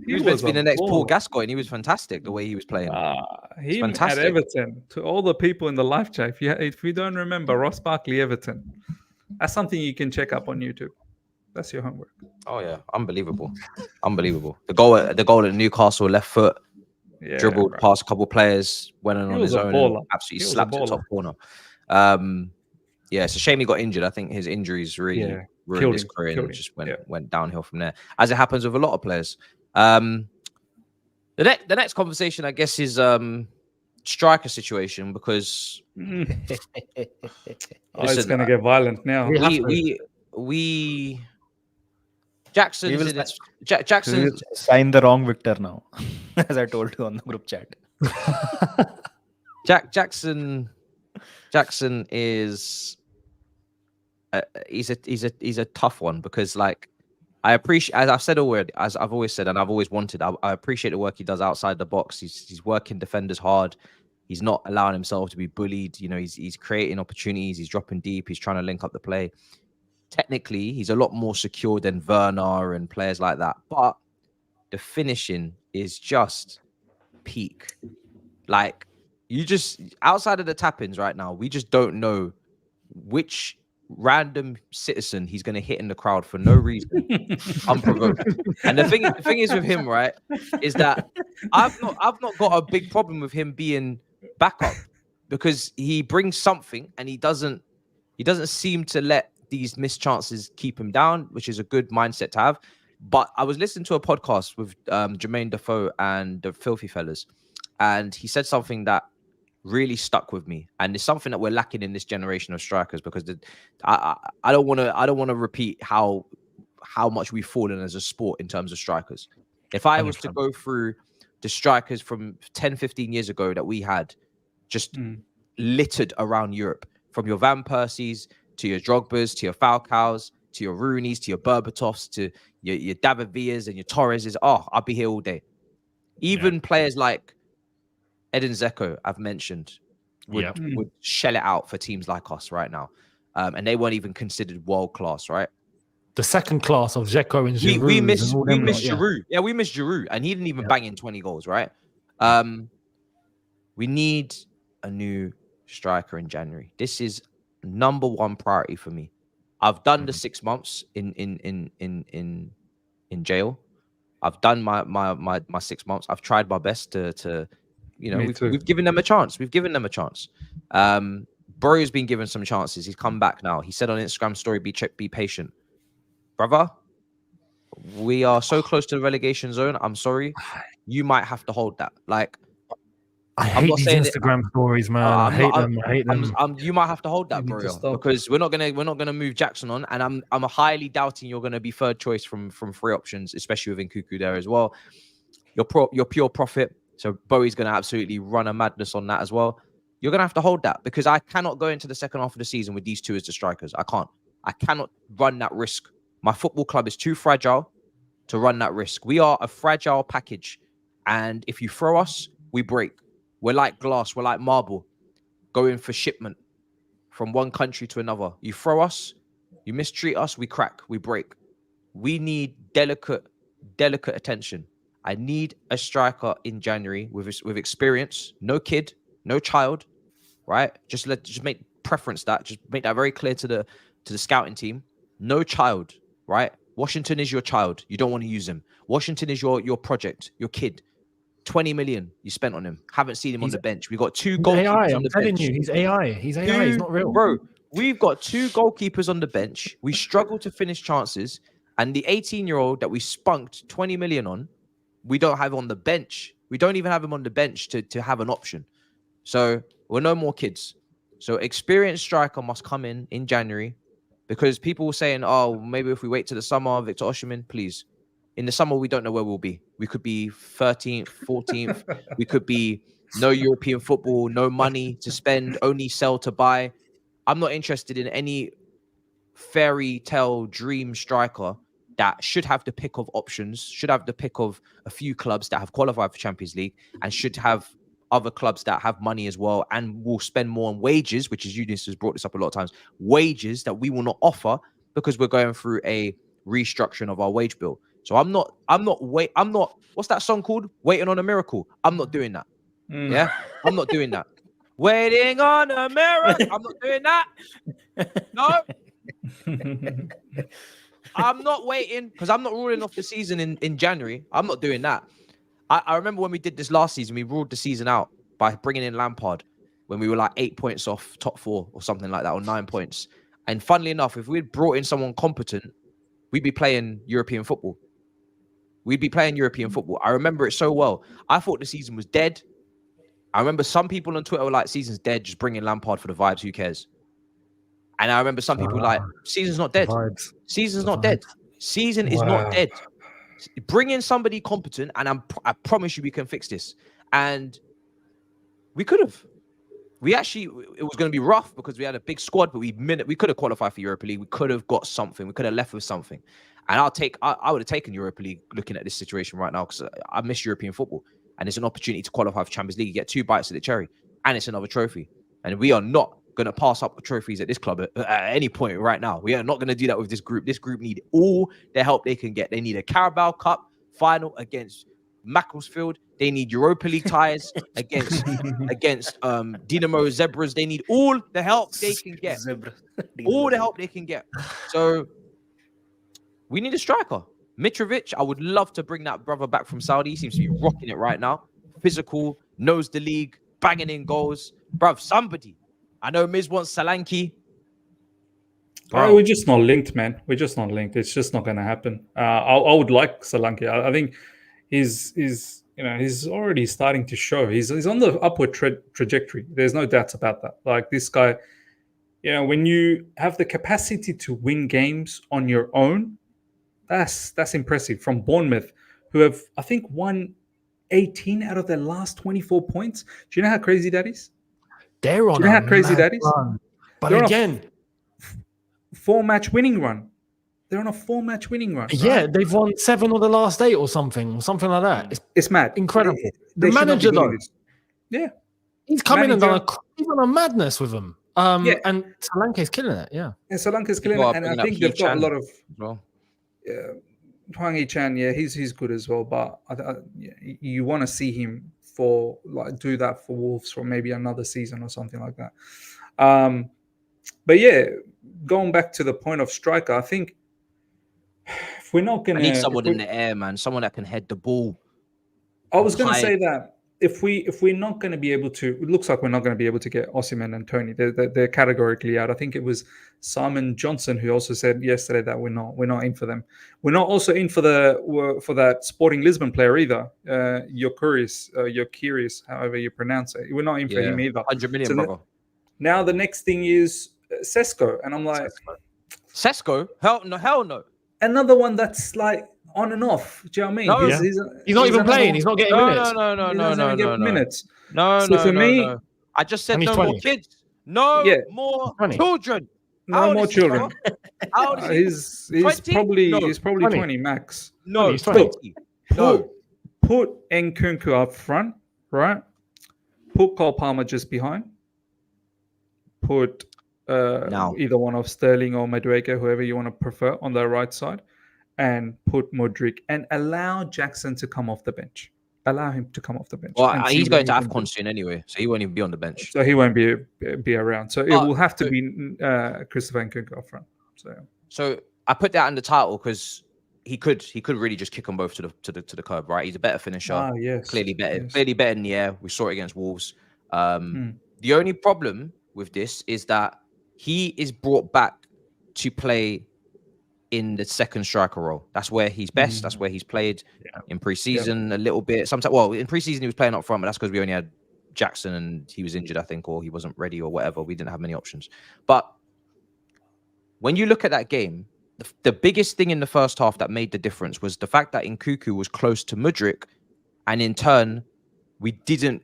He was meant to be a the next Paul ball. Gascoigne. He was fantastic the way he was playing. He fantastic. at Everton. To all the people in the live chat, if you don't remember Ross Barkley Everton, that's something you can check up on YouTube. That's your homework. Oh yeah, unbelievable, unbelievable. The goal at Newcastle, left foot, Yeah, dribbled bro. past a couple of players, went in He on was his a own, baller. and absolutely He was a slapped it baller. top corner. Yeah, it's a shame he got injured. I think his injuries really Yeah, ruined killed his him, career killed and him. just Yeah. went downhill from there, as it happens with a lot of players. The next conversation, I guess, is striker situation because It's Listen, going to get violent now. we Jackson's We will in its We Jackson. will sign the wrong Victor now, as I told you on the group chat. Jackson is he's a tough one because like I appreciate, as I've said already, as I've always said and I've always wanted, I appreciate the work he does outside the box. He's working defenders hard. He's not allowing himself to be bullied. You know, he's creating opportunities. He's dropping deep. He's trying to link up the play. Technically, he's a lot more secure than Werner and players like that. But the finishing is just peak. Like, you just, outside of the tap-ins right now, we just don't know which random citizen he's going to hit in the crowd for no reason, unprovoked. And the thing is with him, right, is that I've not got a big problem with him being backup because he brings something and he doesn't seem to let these missed chances keep him down, which is a good mindset to have. But I was listening to a podcast with Jermaine Defoe and the Filthy Fellas, and he said something that really stuck with me, and it's something that we're lacking in this generation of strikers because I don't want to repeat how much we've fallen as a sport in terms of strikers. If I was to go through the strikers from 10-15 years ago that we had just littered around Europe, from your Van Persies to your Drogbas to your Falcaos to your Rooneys to your Berbatovs to your David Villas and your Torreses, I'll be here all day. Even players like Edin Dzeko, I've mentioned, would shell it out for teams like us right now. And they weren't even considered world-class, right? the second class of Dzeko and Giroud. We missed yeah. Giroud. Yeah, we missed Giroud, and he didn't even bang in 20 goals, right? We need a new striker in January. This is number one priority for me. I've done the 6 months in jail. I've done my 6 months. I've tried my best to you know, we've given them a chance. We've given them a chance. Bro's been given some chances. He's come back now. He said on Instagram story, be patient. Brother, we are so close to the relegation zone. I'm sorry. You might have to hold that. Like, I hate these Instagram stories, man. I hate them. You might have to hold that, bro, because we're not gonna move Jackson on, and I'm highly doubting you're gonna be third choice from free options, especially with Nkunku there as well. You're pure profit, so Bowie's gonna absolutely run a madness on that as well. You're gonna have to hold that, because I cannot go into the second half of the season with these two as the strikers. I can't. I cannot run that risk. My football club is too fragile to run that risk. We are a fragile package, and if you throw us, we break. We're like glass. We're like marble, going for shipment from one country to another. You throw us, you mistreat us, we crack, we break. We need delicate attention. I need a striker in January with experience. No kid, no child, right? Just make preference that. Just make that very clear to the scouting team. No child, right? Washington is your child. You don't want to use him. Washington is your project, your kid. 20 million you spent on him. Haven't seen him on the bench. We got two goalkeepers on the bench. I'm telling you, he's AI. He's AI. He's not real, bro. We've got two goalkeepers on the bench. We struggle to finish chances, and the 18-year-old that we spunked 20 million on, we don't have on the bench. We don't even have him on the bench to have an option. So we're no more kids. So experienced striker must come in January, because people were saying, oh, maybe if we wait to the summer, Victor Osimhen, please. In the summer, we don't know where we'll be. We could be 13th, 14th. We could be no European football, no money to spend, only sell to buy. I'm not interested in any fairy tale dream striker that should have the pick of options, should have the pick of a few clubs that have qualified for Champions League, and should have other clubs that have money as well and will spend more on wages, which is Younes has brought this up a lot of times, wages that we will not offer because we're going through a restructuring of our wage bill. So I'm not, what's that song called? Waiting on a Miracle. I'm not doing that. Yeah, I'm not doing that. Waiting on a miracle. I'm not doing that. No. I'm not waiting, because I'm not ruling off the season in January. I'm not doing that. I remember when we did this last season, we ruled the season out by bringing in Lampard when we were like 8 points off top 4 or something like that, or 9 points. And funnily enough, if we'd brought in someone competent, we'd be playing European football. I remember it so well. I thought the season was dead. I remember some people on Twitter were like, season's dead, just bring in Lampard for the vibes, who cares? And I remember some people like, season's not dead. Season's not dead. Season is not dead. Bring in somebody competent, and I promise you we can fix this. And we could have. It was going to be rough because we had a big squad, but we could have qualified for Europa League. We could have got something. We could have left with something. And I would have taken Europa League looking at this situation right now, because I miss European football. And it's an opportunity to qualify for Champions League. You get 2 bites of the cherry, and it's another trophy. And we are not going to pass up trophies at this club at any point right now. We are not going to do that with this group. This group need all the help they can get. They need a Carabao Cup final against Macclesfield. They need Europa League ties against Dinamo Zebras. They need all the help they can get. All the help they can get. So we need a striker. Mitrovic, I would love to bring that brother back from Saudi. He seems to be rocking it right now. Physical, knows the league, banging in goals. Bruv, somebody. I know Miz wants Solanke. We're just not linked, man. We're just not linked. It's just not going to happen. I would like Solanke. I think he's already starting to show. He's on the upward trajectory. There's no doubts about that. Like, this guy, when you have the capacity to win games on your own, that's impressive. From Bournemouth, who have, I think, won 18 out of their last 24 points. Do you know how crazy that is? They're on. Do you know how crazy that is? But again, 4-match winning run. They're on a 4-match winning run. Yeah, right? They've won 7 of the last 8 or something like that. It's mad. Incredible. The manager, though. Yeah. He's come in and done a madness with them. And Solanke's killing it, yeah. And Solanke's killing it. And I think they've got a lot of... Hwang Hee-chan, yeah, he's good as well, but you want to see him for do that for Wolves for maybe another season or something like that. But yeah, going back to the point of striker, I think if we're not gonna, I need someone in the air, man. Someone that can head the ball. I was gonna say that if we're not going to be able to, it looks like we're not going to be able to get Osimhen and Tony. They're categorically out. I think it was Simon Johnson who also said yesterday that we're not in for them. We're not also in for that Sporting Lisbon player either. You're however you pronounce it. We're not in for him either. 100 million, brother. Now the next thing is Sesko, and I'm like, Sesko? Hell no. Another one that's like on and off. Do you know what I mean? No, he's not even playing. He's not getting minutes. No. Minutes. No. I just said no more kids. No more children. No more children. He's probably 20 max. No, he's 20. Put Nkunku up front, right? Put Cole Palmer just behind. Put either one of Sterling or Madueke, whoever you want to prefer, on the right side, and put Modric and allow Jackson to come off the bench. Allow him to come off the bench. Well, he's going to AFCON soon anyway, so he won't even be on the bench. So he won't be around. So it will have to be Christopher Nkunku up front. So I put that in the title because he could really just kick them both to the curb, right? He's a better finisher. Clearly better in the air. We saw it against Wolves. The only problem with this is that he is brought back to play in the second striker role. That's where he's best. That's where he's played in pre-season a little bit. Sometimes, well, in pre-season he was playing up front, but that's because we only had Jackson and he was injured, I think, or he wasn't ready or whatever. We didn't have many options. But when you look at that game, the biggest thing in the first half that made the difference was the fact that Inkunku was close to Modric, and in turn, we didn't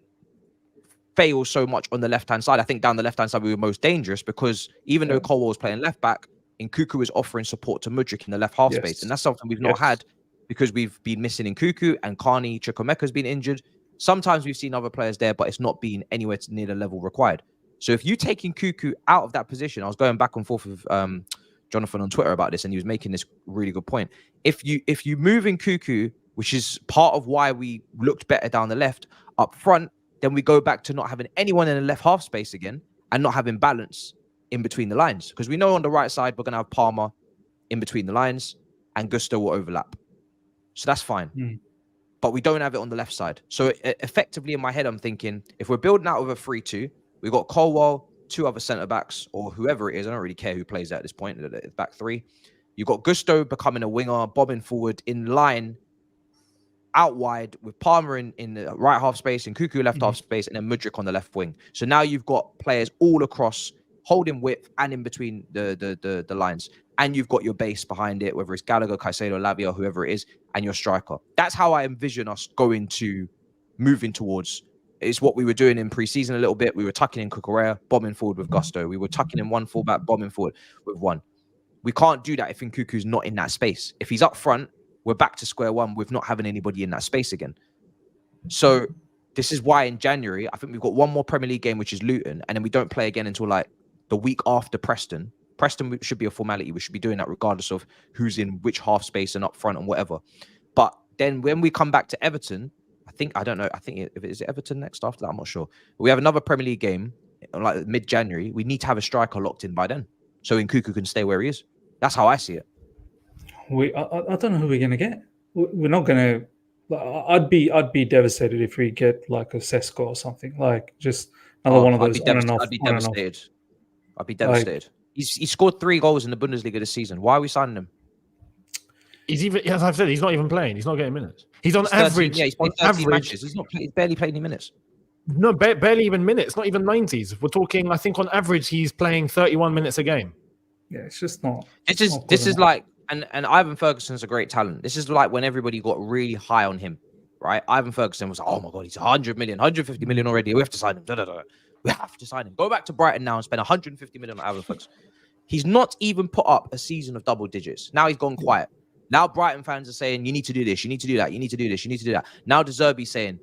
fail so much on the left-hand side. I think down the left-hand side we were most dangerous because even though Colwell was playing left back, Inkunku was offering support to Modric in the left half space, and that's something we've not had because we've been missing Inkunku, and Carney Chukwuemeka's been injured. Sometimes we've seen other players there, but it's not been anywhere near the level required. So if you take Inkunku out of that position, I was going back and forth with Jonathan on Twitter about this, and he was making this really good point. If you move Inkunku, which is part of why we looked better down the left up front, then we go back to not having anyone in the left half space again and not having balance in between the lines. Because we know on the right side, we're going to have Palmer in between the lines and Gusto will overlap. So that's fine. But we don't have it on the left side. So effectively in my head, I'm thinking, if we're building out of a 3-2, we've got Colwell, two other centre-backs or whoever it is. I don't really care who plays at this point, back three. You've got Gusto becoming a winger, bobbing forward in line, out wide with Palmer in the right half space and Nkunku left half space, and then Modric on the left wing. So now you've got players all across, holding width and in between the lines. And you've got your base behind it, whether it's Gallagher, Caicedo, Lavia, whoever it is, and your striker. That's how I envision us moving towards. It's what we were doing in pre-season a little bit. We were tucking in Cucurella, bombing forward with Gusto. We were tucking in one fullback, bombing forward with one. We can't do that if Nkunku's not in that space. If he's up front, we're back to square one with not having anybody in that space again. So this is why in January, I think we've got one more Premier League game, which is Luton, and then we don't play again until like the week after Preston. Preston should be a formality. We should be doing that regardless of who's in which half space and up front and whatever. But then when we come back to Everton, I don't know. I think if it is Everton next after that, I'm not sure. We have another Premier League game like mid-January. We need to have a striker locked in by then, so Nkunku can stay where he is. That's how I see it. I don't know who we're gonna get. We're not gonna. I'd be devastated if we get like a Sesko or something, like just another one of those on and off. I'd be devastated. I'd be devastated. He scored 3 goals in the Bundesliga this season. Why are we signing him? As I've said, he's not even playing. He's not getting minutes. He's on average. He's played 13 matches. He's barely played any minutes. No, barely even minutes. Not even 90s. We're talking. I think on average he's playing 31 minutes a game. Yeah, it's just not. This is like, and Ivan Ferguson's a great talent. This is like when everybody got really high on him, right? Ivan Ferguson was like, oh my god, he's 100 million, 150 million already. We have to sign him. We have to sign him. Go back to Brighton now and spend 150 million on Ivan Ferguson. He's not even put up a season of double digits. Now he's gone quiet. Now Brighton fans are saying, you need to do this, you need to do that, you need to do this, you need to do that. Now De Zerbi's saying,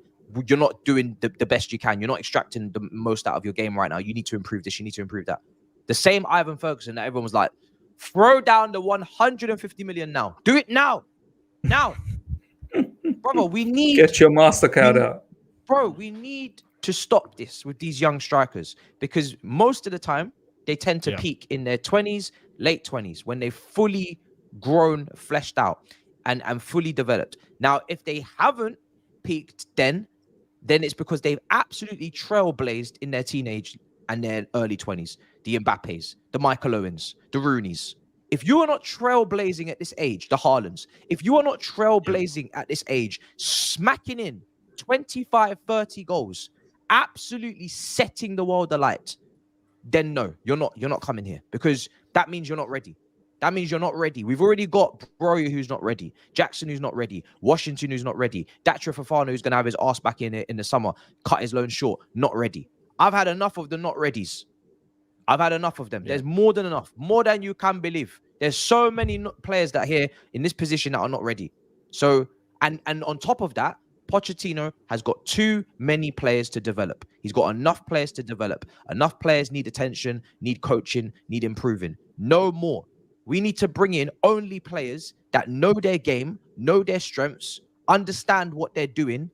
you're not doing the best you can. You're not extracting the most out of your game right now. You need to improve this, you need to improve that. The same Ivan Ferguson that everyone was like, Throw down the 150 million now. Do it now. Now. Brother, we need... Get your MasterCard out. Bro, we need to stop this with these young strikers because most of the time they tend to peak in their 20s, late 20s when they've fully grown, fleshed out and fully developed. Now, if they haven't peaked then it's because they've absolutely trailblazed in their teenage and their early 20s. The Mbappes, the Michael Owens, the Rooneys. If you are not trailblazing at this age, the Haalands, if you are not trailblazing at this age, smacking in 25, 30 goals, absolutely setting the world alight, then no, you're not coming here because that means you're not ready. That means you're not ready. We've already got Broya who's not ready, Jackson who's not ready, Washington who's not ready, Datro Fofana who's going to have his ass back in the summer, cut his loan short, not ready. I've had enough of the not readies. I've had enough of them. Yeah. There's more than enough, more than you can believe. There's so many players that are here in this position that are not ready. So, and on top of that, Pochettino has got too many players to develop. He's got enough players to develop. Enough players need attention, need coaching, need improving. No more. We need to bring in only players that know their game, know their strengths, understand what they're doing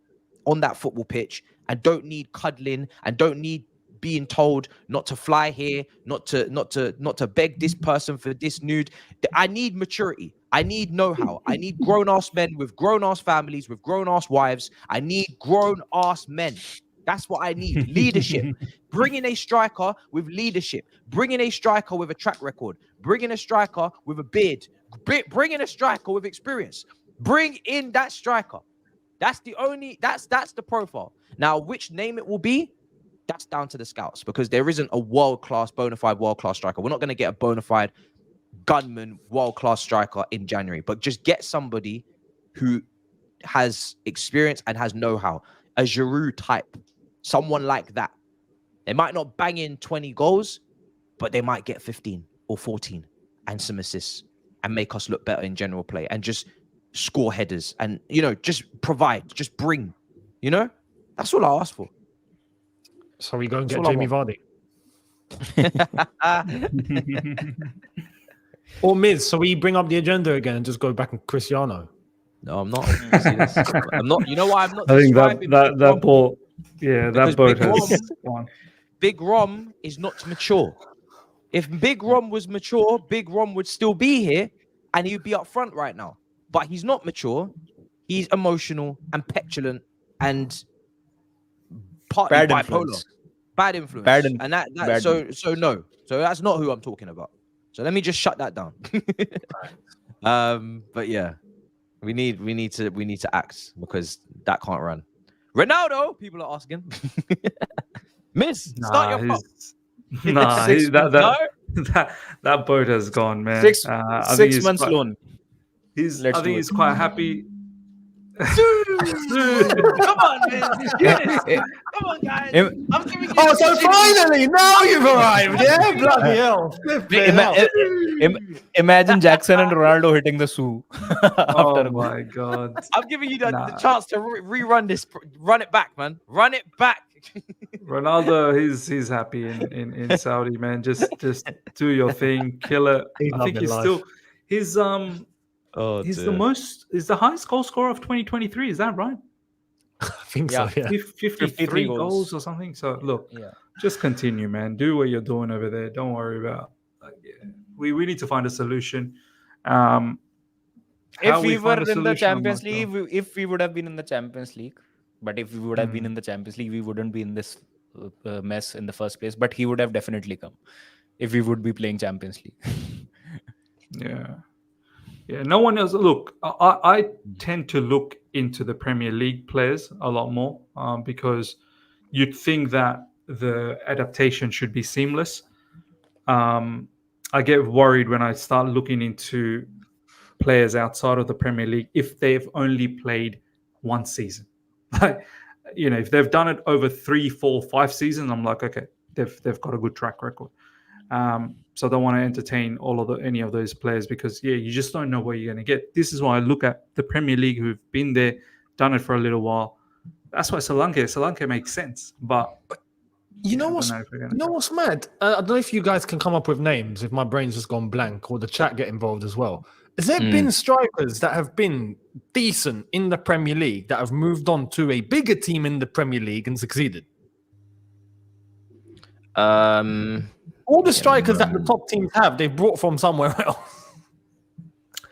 on that football pitch, and don't need cuddling and don't need being told not to fly here, not to beg this person for this nude. I need maturity. I need know-how. I need grown-ass men with grown-ass families, with grown-ass wives. I need grown-ass men. That's what I need. Leadership. Bring in a striker with leadership. Bring in a striker with a track record. Bring in a striker with a beard. Bring in a striker with experience. Bring in that striker. That's the profile. Now, which name it will be, that's down to the scouts because there isn't a world-class, bona fide world-class striker. We're not going to get a bona fide gunman, world-class striker in January, but just get somebody who has experience and has know-how. A Giroud type, someone like that. They might not bang in 20 goals, but they might get 15 or 14 and some assists and make us look better in general play and just score headers and, just provide, just bring, that's all I ask for. So we go and get Jamie Vardy. Or Miz, so we bring up the agenda again and just go back on Cristiano. No, I'm not. I'm not. You know why I'm not? I think that ball, that boat has won. Big Rom is not mature. If Big Rom was mature, Big Rom would still be here and he would be up front right now. But he's not mature. He's emotional and petulant and partly bipolar. Bad influence. And so no. So that's not who I'm talking about. So let me just shut that down. But yeah, we need to act because that can't run. Ronaldo, people are asking. Miss, start your pop. That boat has gone, man. 6 months loan. I think he's quite happy. Come on, man. Younes. Come on, guys. I'm giving you so finally, now you've arrived. Yeah, bloody hell. Imagine Jackson and Ronaldo hitting the Sue. Oh my God. I'm giving you the chance to rerun this. Run it back, man. Run it back. Ronaldo, he's happy in Saudi, man. Just do your thing, kill it. I think he's the highest goal scorer of 2023. Is that right? I think so. Yeah, 53 goals or something. So look, just continue, man. Do what you're doing over there. Don't worry about. We need to find a solution. If we were in the Champions League, if we would have been in the Champions League, but if we would have been in the Champions League, we wouldn't be in this mess in the first place. But he would have definitely come if we would be playing Champions League. Yeah, no one else. Look, I tend to look into the Premier League players a lot more because you'd think that the adaptation should be seamless. I get worried when I start looking into players outside of the Premier League if they've only played one season. If they've done it over 3, 4, 5 seasons, I'm like, okay, they've got a good track record. So I don't want to entertain any of those players because you just don't know what you're going to get. This is why I look at the Premier League who've been there, done it for a little while. That's why Sri Lanka makes sense. But You know what's mad? I don't know if you guys can come up with names. If my brain's just gone blank, or the chat get involved as well. Has there been strikers that have been decent in the Premier League that have moved on to a bigger team in the Premier League and succeeded? All the strikers that the top teams have, they've brought from somewhere else.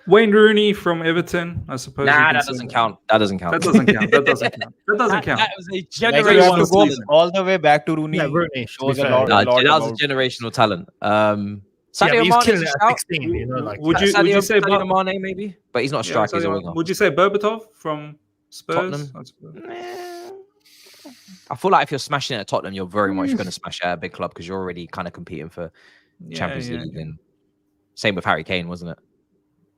Wayne Rooney from Everton, I suppose. Nah, that doesn't count. That doesn't count. That doesn't count. That doesn't count. That doesn't count. That was a You have to generational go talent. all the way back to Rooney. Yeah, Rooney Shows to be a fair. lot, Nah, a lot that was a about- generational talent. Yeah, Sadio but he's Mane killing is it a at shout. 16. You know, like Would you say Sadio Mane maybe? But he's not a striker. He's a winger. Would you say Berbatov from Spurs? Tottenham? I feel like if you're smashing it at Tottenham, you're very much going to smash it at a big club because you're already kind of competing for Champions League. And same with Harry Kane, wasn't it?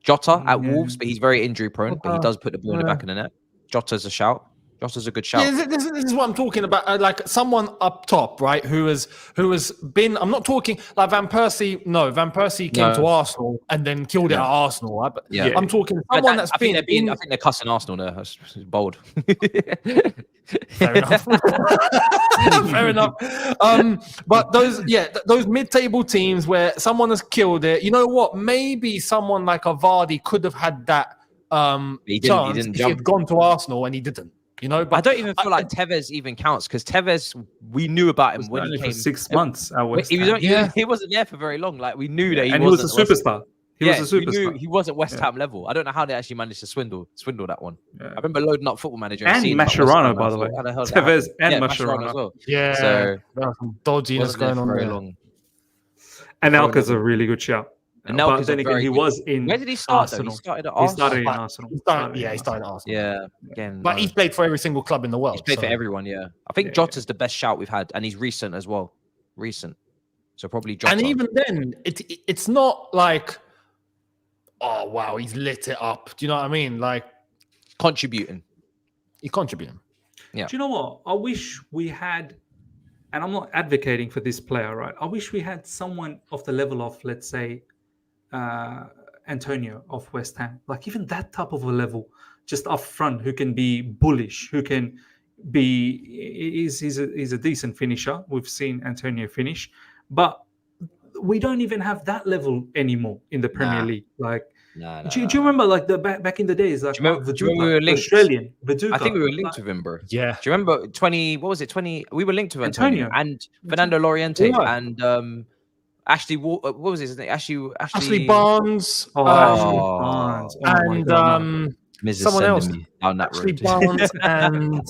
Jota at Wolves, but he's very injury prone. But he does put the ball in the back of the net. Jota's a shout. Jota's a good shout. Yeah, this is what I'm talking about. Like someone up top, right? Who has been. I'm not talking like Van Persie. No, Van Persie came to Arsenal and then killed it at Arsenal. I'm talking someone that's been. I think they're cussing Arsenal there. That's bold. Fair enough. Fair enough. But those mid-table teams where someone has killed it. You know what? Maybe someone like a Vardy could have had that chance if he had gone to Arsenal and he didn't. You know, but I don't even feel like Tevez even counts because Tevez, we knew about him when he came. For 6 months. He wasn't there for very long. Like we knew that he was a superstar. He was a superstar. We knew he wasn't West Ham level. I don't know how they actually managed to swindle that one. Yeah. I remember loading up Football Manager and Mascherano, by the way. Tevez and Mascherano as well. Yeah, so some dodginess going on very there. long. And Alca's a really good shout. But then again, he was in. Where did he start? Arsenal. He started at Arsenal. He started in Arsenal. He started at Arsenal. Yeah, again. But he's played for every single club in the world. He's played for everyone. Yeah, I think Jota's the best shout we've had, and he's recent as well. So probably Jota. And even then, it's not like, oh wow, he's lit it up. Do you know what I mean? Like contributing. He's contributing. Yeah. Do you know what? I wish we had, and I'm not advocating for this player, right? I wish we had someone of the level of, let's say, Antonio of West Ham, like even that type of a level, just up front, who can be bullish, who can be. He's a decent finisher. We've seen Antonio finish, but we don't even have that level anymore in the Premier League. Like, do you remember like the back in the days? Like, do you remember we were linked? Australian Madueke. I think we were linked with him, bro. Yeah. Do you remember 20? What was it? 20? We were linked with Antonio and Fernando Llorente and Ashley. What was his name? Ashley Barnes. Ashley Barnes. And someone else. Ashley Barnes and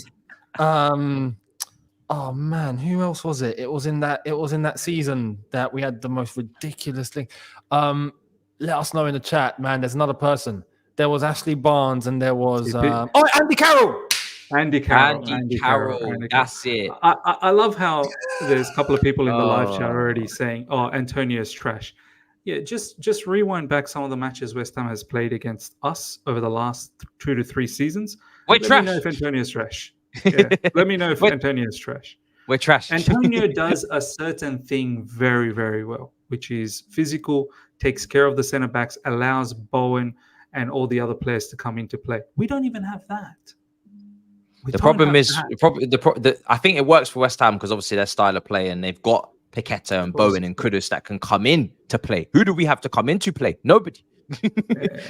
oh man, who else was it? It was in that season that we had the most ridiculous thing. Let us know in the chat, man. There's another person. There was Ashley Barnes and there was Andy Carroll. Andy Carroll. That's it. I love how there's a couple of people in the live chat already saying, "Oh, Antonio's trash." Yeah, just rewind back some of the matches West Ham has played against us over the last 2 to 3 seasons. Let me know if Antonio's trash. Yeah, let me know if Antonio's trash. We're trash. Antonio does a certain thing very, very well, which is physical, takes care of the centre backs, allows Bowen and all the other players to come into play. We don't even have that. The problem is, I think it works for West Ham because obviously their style of play and they've got Paqueta and Bowen and Kudus that can come in to play. Who do we have to come in to play? Nobody. We've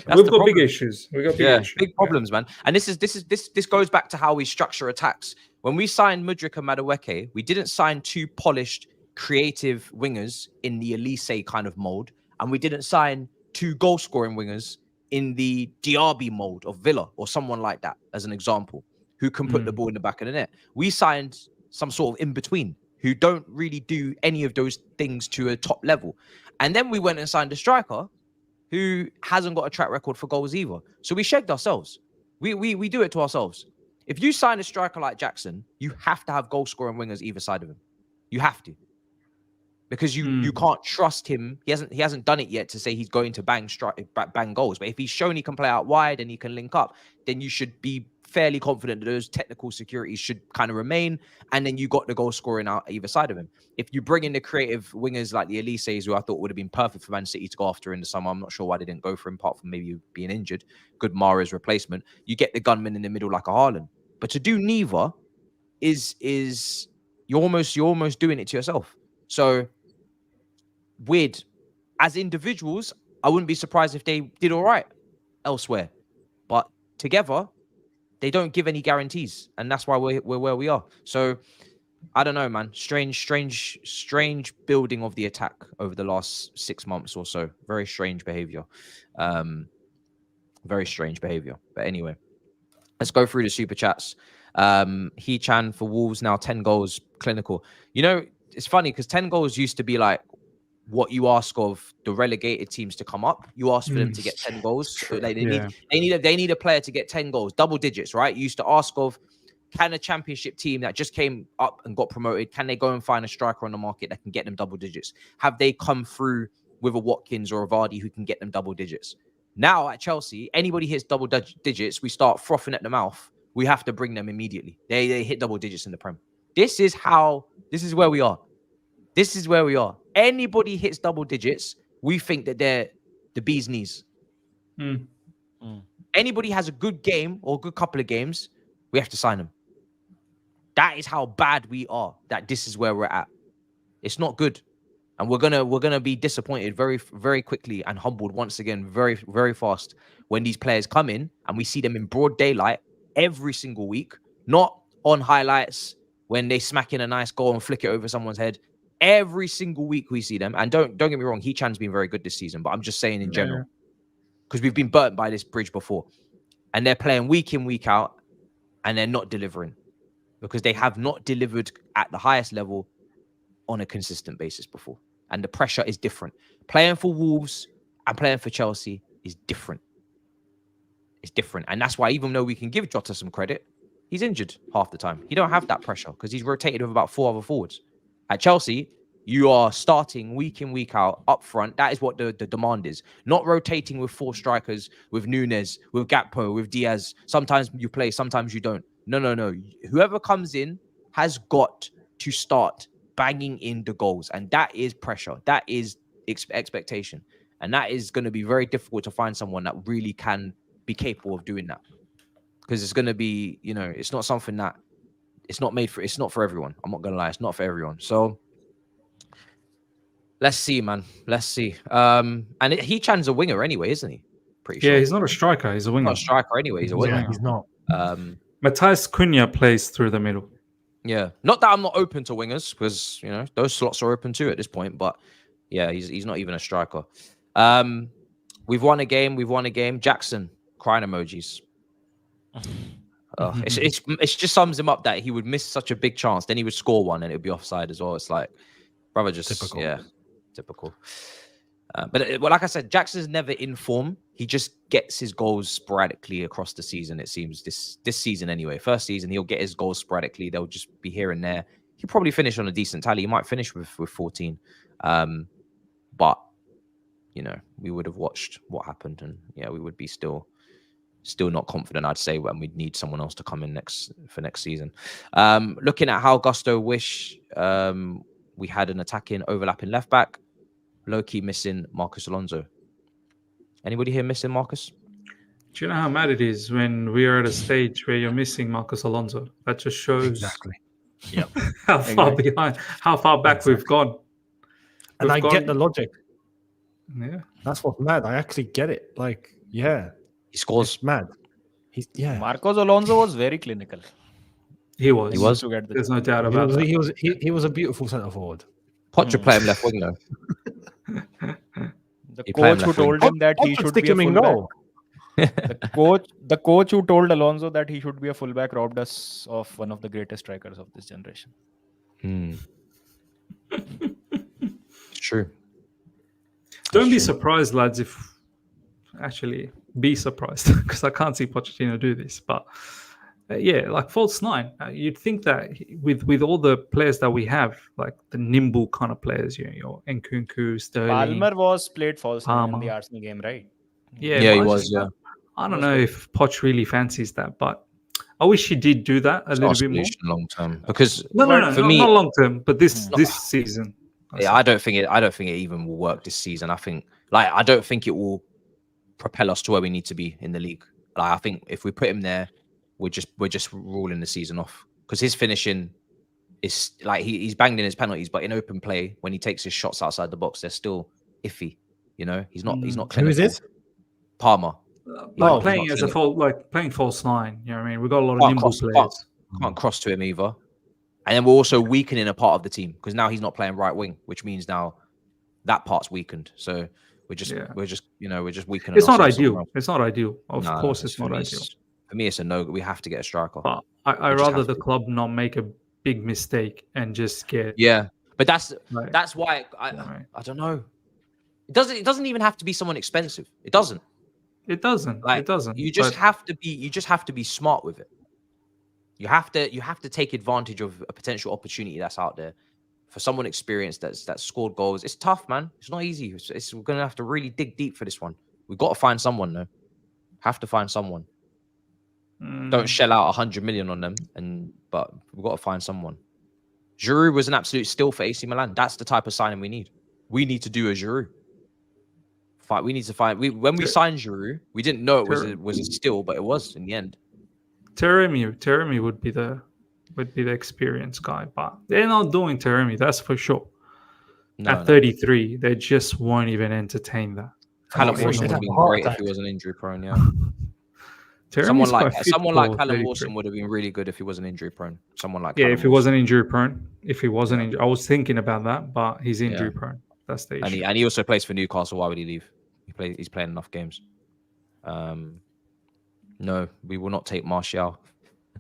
got big issues. Big problems, man. And this goes back to how we structure attacks. When we signed Mudryk and Madueke, we didn't sign 2 polished, creative wingers in the Elise kind of mold, and we didn't sign 2 goal-scoring wingers in the Diaby mold of Villa or someone like that, as an example, who can put the ball in the back of the net. We signed some sort of in-between who don't really do any of those things to a top level. And then we went and signed a striker who hasn't got a track record for goals either. So we shagged ourselves. We do it to ourselves. If you sign a striker like Jackson, you have to have goal-scoring wingers either side of him. You have to. Because you can't trust him. He hasn't done it yet to say he's going to bang goals. But if he's shown he can play out wide and he can link up, then you should be fairly confident that those technical securities should kind of remain. And then you got the goal scoring out either side of him. If you bring in the creative wingers like the Elises, who I thought would have been perfect for Man City to go after in the summer, I'm not sure why they didn't go for him, apart from maybe being injured. Good Mara's replacement. You get the gunman in the middle like a Haaland. But to do neither is you're almost doing it to yourself. So weird. As individuals, I wouldn't be surprised if they did all right elsewhere, but together they don't give any guarantees, and that's why we're where we are. So I don't know, man. Strange building of the attack over the last 6 months or so. Very strange behavior. Very strange behavior. But anyway, let's go through the super chats. He-Chan for Wolves now 10 goals, clinical. You know, it's funny because 10 goals used to be like what you ask of the relegated teams to come up. You ask for them to get 10 goals. Like they need a player to get 10 goals, double digits, right? You used to ask of, can a championship team that just came up and got promoted, can they go and find a striker on the market that can get them double digits? Have they come through with a Watkins or a Vardy who can get them double digits? Now at Chelsea, anybody hits double digits, we start frothing at the mouth. We have to bring them immediately. They hit double digits in the Prem. This is where we are. This is where we are. Anybody hits double digits, we think that they're the bee's knees. Anybody has a good game or a good couple of games, we have to sign them. That is how bad we are. That this is where we're at. It's not good, and we're gonna be disappointed very, very quickly and humbled once again, very, very fast when these players come in and we see them in broad daylight every single week, not on highlights when they smack in a nice goal and flick it over someone's head. Every single week we see them, and don't get me wrong, He-Chan's been very good this season, but I'm just saying in general because we've been burnt by this bridge before, and they're playing week in, week out, and they're not delivering because they have not delivered at the highest level on a consistent basis before. And the pressure is different. Playing for Wolves and playing for Chelsea is different. It's different. And that's why even though we can give Jota some credit, he's injured half the time. He don't have that pressure because he's rotated with about 4 other forwards. At Chelsea, you are starting week in, week out, up front. That is what the demand is. Not rotating with 4 strikers, with Younes, with Gakpo, with Diaz. Sometimes you play, sometimes you don't. No. Whoever comes in has got to start banging in the goals. And that is pressure. That is expectation. And that is going to be very difficult to find someone that really can be capable of doing that. Because it's going to be, it's not something that it's not for everyone. I'm not going to lie. It's not for everyone. So let's see, man. Let's see. And He-Chan's a winger anyway, isn't he? Pretty sure. Yeah, he's not a striker. He's a winger. Not a striker anyway. He's a winger. Yeah, he's not. Matisse Cunha plays through the middle. Yeah. Not that I'm not open to wingers because, those slots are open too at this point. But yeah, he's not even a striker. We've won a game. Jackson, crying emojis. It just sums him up that he would miss such a big chance, then he would score one and it would be offside as well. It's like, brother, just typical. Yeah, typical. But like I said, Jackson's never in form. He just gets his goals sporadically across the season. It seems this season anyway. First season, he'll get his goals sporadically. They'll just be here and there. He'll probably finish on a decent tally. He might finish with 14. But we would have watched what happened, and we would be still not confident, I'd say, when we'd need someone else to come in for next season. Looking at how Gusto wish we had an attacking overlapping left back, low-key missing Marcus Alonso. Anybody here missing Marcus? Do you know how mad it is when we are at a stage where you're missing Marcus Alonso? That just shows exactly. Yep. how far back we've gone. And I get the logic. Yeah. That's what's mad. I actually get it. Like, yeah. He scores. It's mad. Marcos Alonso was very clinical. He was. There's no doubt about that. He was a beautiful centre forward. Poch play him left wing though. The coach who told him that he should be a fullback. The coach who told Alonso that he should be a fullback robbed us of one of the greatest strikers of this generation. It's true. Don't be surprised, lads, actually be surprised because I can't see Pochettino do this. But like false 9, you'd think that with all the players that we have, like the nimble kind of players, your Nkunku, Sterling. Palmer played false 9 in the Arsenal game, right? Yeah, he was. Yeah, I don't know if Poch really fancies that, but I wish he did do that a little bit more long term. Because for me, not long term, but this season. I don't think it even will work this season. I think I don't think it will propel us to where we need to be in the league. Like I think if we put him there, we're just ruling the season off because his finishing it's like he's banged in his penalties, but in open play, when he takes his shots outside the box, they're still iffy. You know, he's not clinical. Who is this? Palmer. Like playing as playing false nine. You know what I mean? We've got a lot of nimble players. Can't cross to him either. And then we're also weakening a part of the team because now he's not playing right wing, which means now that part's weakened. So we're just weakening. It's not ideal. It's not ideal. Of course, it's not ideal. For me, it's a no. We have to get a striker. But I rather the club not make a big mistake and just get. Yeah, but that's why I don't know. It doesn't even have to be someone expensive. It doesn't. It doesn't. It doesn't. You just have to be smart with it. You have to take advantage of a potential opportunity that's out there for someone experienced that's scored goals. It's tough, man. It's not easy. We're gonna have to really dig deep for this one. We've got to find someone though. Have to find someone. Don't shell out 100 million on them, but we've got to find someone. Giroud was an absolute steal for AC Milan. That's the type of signing we need. We need to do a Giroud. We need to find. When we signed Giroud, we didn't know it was a steal, but it was in the end. Taremi would be the experienced guy, but they're not doing Taremi. That's for sure. At 33, they just won't even entertain that. Callum Wilson would have been great if he wasn't injury prone. Yeah. Someone like Callum Wilson would have been really good if he wasn't injury prone. Someone like if he wasn't injury prone. I was thinking about that, but he's injury prone. That's the issue. And he also plays for Newcastle. Why would he leave? He's playing enough games. No, we will not take Martial.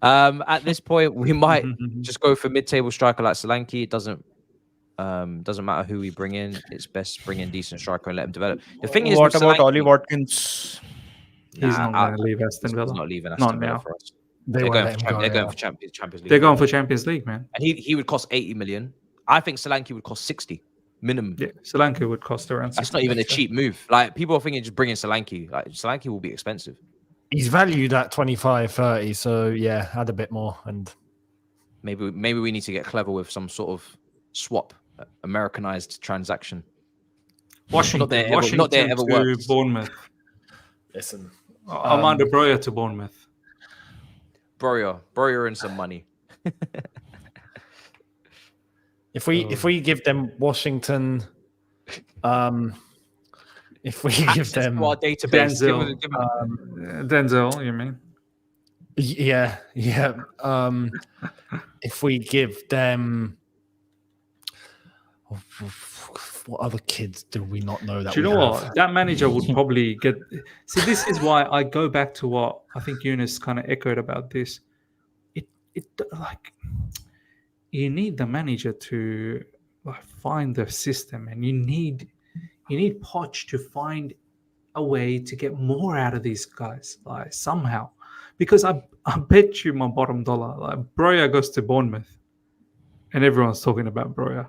At this point, we might just go for mid-table striker like Solanke. It doesn't matter who we bring in. It's best to bring in decent striker and let him develop. The thing is, what about Ollie Watkins? He's not going to leave Aston Villa. He's not leaving Aston Villa for us. They're going for Champions League. They're going for Champions League, man. And he would cost 80 million. I think Solanke would cost 60 minimum. Yeah, Solanke would cost around 60. That's not even a cheap move. Like, people are thinking just bringing Solanke. Like, Solanke will be expensive. He's valued at 25, 30. So yeah, add a bit more, and maybe we need to get clever with some sort of swap, Americanized transaction. Washington not there ever to Bournemouth. Listen, Armando Broja to Bournemouth. Broja and some money. If we give them Washington, if we give them our database, Denzel, you mean? Yeah. If we give them, what other kids do we not know that? Do you know what? That manager would probably get. See, this is why I go back to what I think Younes kind of echoed about this. It like you need the manager to find the system, and you need Poch to find a way to get more out of these guys, like somehow. Because I bet you my bottom dollar, like Broja goes to Bournemouth, and everyone's talking about Broja.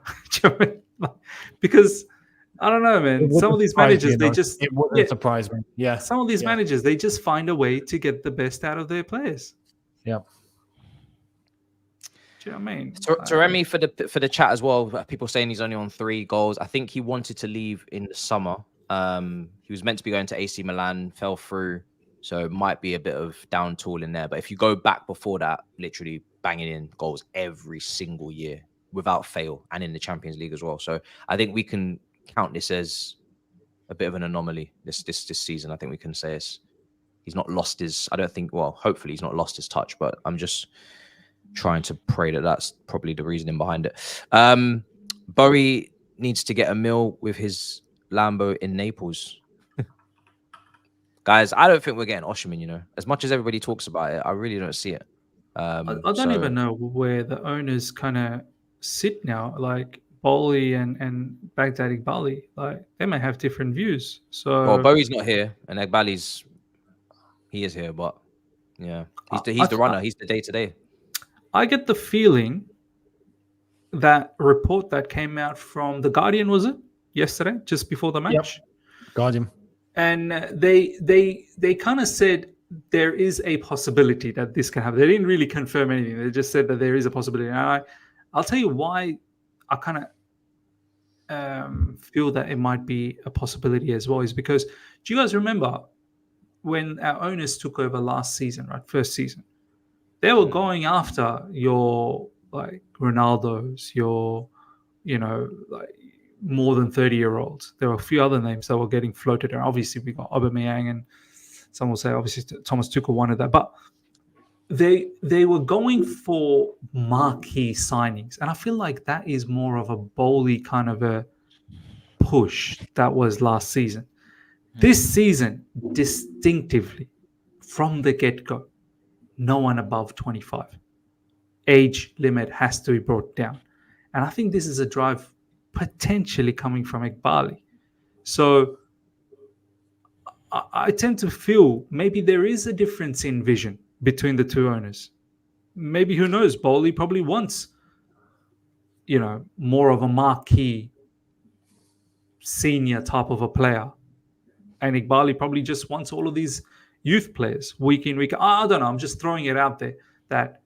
Because I don't know, man. Some of these managers, it wouldn't surprise me. Yeah, some of these managers, they just find a way to get the best out of their players. Yeah. Do you know what I mean? Taremi for the chat as well. People saying he's only on 3 goals. I think he wanted to leave in the summer. He was meant to be going to AC Milan, fell through, so it might be a bit of down tool in there. But if you go back before that, literally banging in goals every single year without fail, and in the Champions League as well. So I think we can count this as a bit of an anomaly this season. I think we can say he's not lost his. I don't think. Well, hopefully he's not lost his touch. But I'm just trying to pray that that's probably the reasoning behind it. Bowie needs to get a meal with his Lambo in Naples. Guys, I don't think we're getting Osimhen, you know. As much as everybody talks about it, I really don't see it. I don't even know where the owners kind of sit now. Like Boli and Baghdad Iqbali, like they may have different views. So well, Bowie's not here, and Iqbali's he is here, but yeah, he's the runner. He's the day-to-day. I get the feeling that report that came out from The Guardian, was it yesterday, just before the match? Yep. Guardian. And they kind of said there is a possibility that this can happen. They didn't really confirm anything. They just said that there is a possibility. And I'll tell you why I kind of feel that it might be a possibility as well, is because, do you guys remember when our owners took over last season, right? First season. They were going after your like Ronaldo's, your, like more than 30-year-olds. There were a few other names that were getting floated around. Obviously, we got Aubameyang, and some will say obviously Thomas Tuchel wanted that, but they were going for marquee signings, and I feel like that is more of a Bowley kind of a push that was last season. This season, distinctively, from the get-go, no one above 25. Age limit has to be brought down. And I think this is a drive potentially coming from Iqbali. So I tend to feel maybe there is a difference in vision between the two owners. Maybe, who knows, Bowley probably wants, more of a marquee senior type of a player. And Iqbali probably just wants all of these youth players week in, week out. I don't know. I'm just throwing it out there that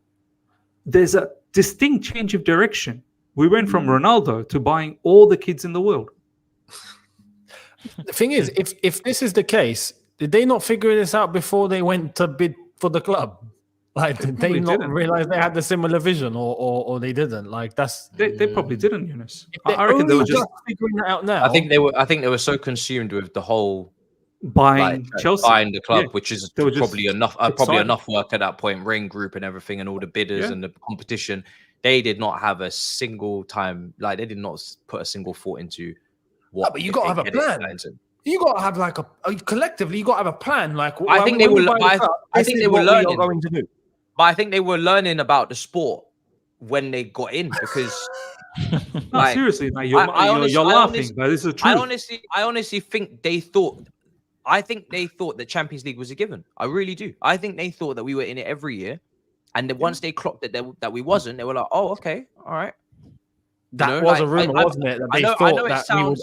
there's a distinct change of direction. We went from Ronaldo to buying all the kids in the world. The thing is, if this is the case, did they not figure this out before they went to bid for the club? Like, did they not realize they had the similar vision, or they didn't? Like, that's they probably didn't, Younes. I reckon they were just figuring it out now. I think they were so consumed with the whole buying Chelsea, buying the club, which is probably enough work at that point. Ring group and everything, and all the bidders and the competition. They did not have a single time, like they did not put a single thought into what. But you got to have a plan. You got to have like collectively. You got to have a plan. Like, I think they were learning. Going to do. But I think they were learning about the sport when they got in, because no, seriously, mate, you're laughing, but this is true. I honestly think they thought. I think they thought that Champions League was a given. I really do. I think they thought that we were in it every year, and then once they clocked that we wasn't, they were like, "Oh, okay, all right." That was a rumor, wasn't it? That they thought that we would.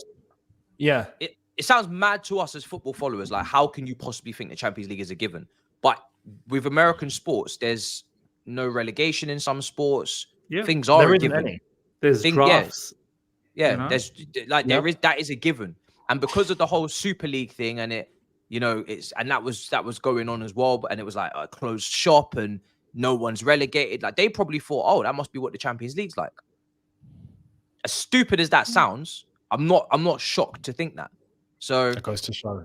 Yeah. It sounds mad to us as football followers. Like, how can you possibly think the Champions League is a given? But with American sports, there's no relegation in some sports. Yeah. Things are a given. Any. There's drafts. Yeah, there's like there is, that is a given. And because of the whole Super League thing, and that was going on as well, and it was like a closed shop and no one's relegated. Like, they probably thought, oh, that must be what the Champions League's like. As stupid as that sounds, I'm not shocked to think that. So that goes to show.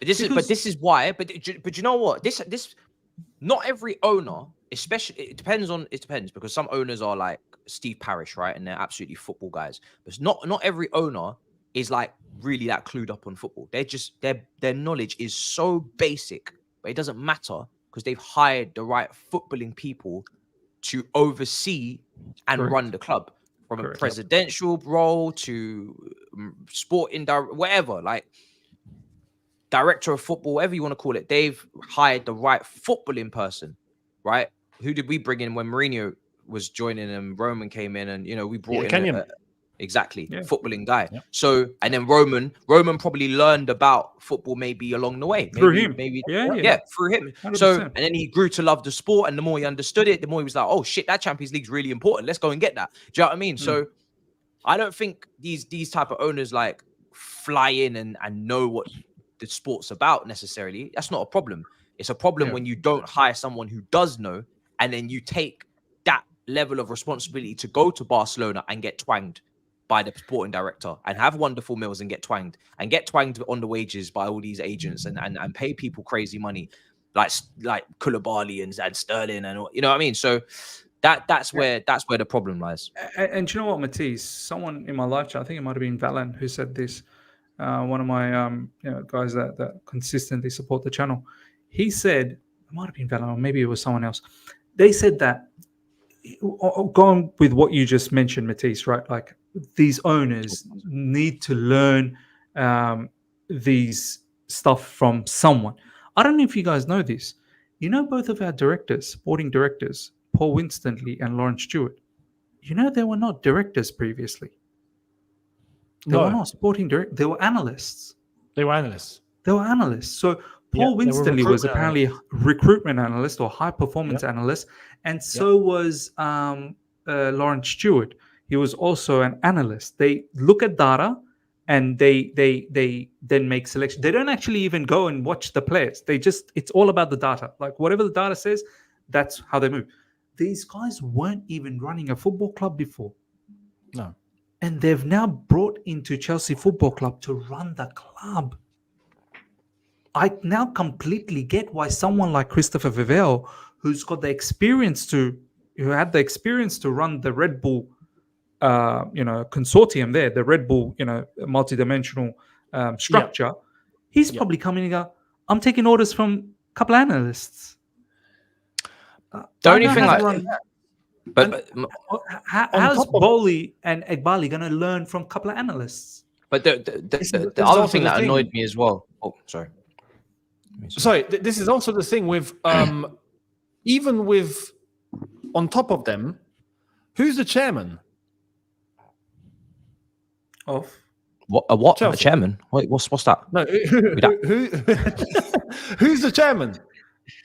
This is why. But you know what? This not every owner, especially it depends because some owners are like Steve Parish, right, and they're absolutely football guys. But not every owner is like really that clued up on football. They're just their knowledge is so basic, but it doesn't matter because they've hired the right footballing people to oversee and run the club, from a presidential role to sporting whatever, like director of football, whatever you want to call it. They've hired the right footballing person, right? Who did we bring in when Mourinho was joining and Roman came in, and we brought in Kenyan. Footballing guy. Yeah. So, and then Roman probably learned about football maybe along the way. Through him. Through him. 100%. So, and then he grew to love the sport, and the more he understood it, the more he was like, oh shit, that Champions League's really important. Let's go and get that. Do you know what I mean? So I don't think these type of owners like fly in and know what the sport's about necessarily. That's not a problem. It's a problem when you don't hire someone who does know, and then you take that level of responsibility to go to Barcelona and get twanged by the sporting director and have wonderful meals and get twanged on the wages by all these agents and pay people crazy money like Koulibaly and Sterling and you know what I mean. So that's where the problem lies. And you know what, Matisse? Someone in my live chat, I think it might have been Valen, who said this. One of my guys that consistently support the channel. He said, it might have been Valen, or maybe it was someone else. They said that, going with what you just mentioned, Matisse, right? Like, these owners need to learn these stuff from someone. I don't know if you guys know this. Both of our directors, sporting directors, Paul Winstanley and Lawrence Stewart, they were not directors previously. They were not sporting directors. They were analysts. So Paul Winstanley was apparently a recruitment analyst or high performance analyst, and so was Lawrence Stewart. He was also an analyst. They look at data and they then make selection. They don't actually even go and watch the players. It's all about the data. Like, whatever the data says, that's how they move. these guys weren't even running a football club before. No. And they've now brought into Chelsea Football Club to run the club. I now completely get why someone like Christopher Vivell, who had the experience to run the Red Bull, consortium there, the Red Bull, multi-dimensional structure, he's probably coming and go, I'm taking orders from a couple of analysts. The only thing how's Bowley and Egbali going to learn from a couple of analysts? But the other thing that annoyed me as well. Oh, sorry. Sorry, this is also the thing with even with on top of them, who's the chairman of what? Chelsea. A chairman? Wait, what's that? No, who's the chairman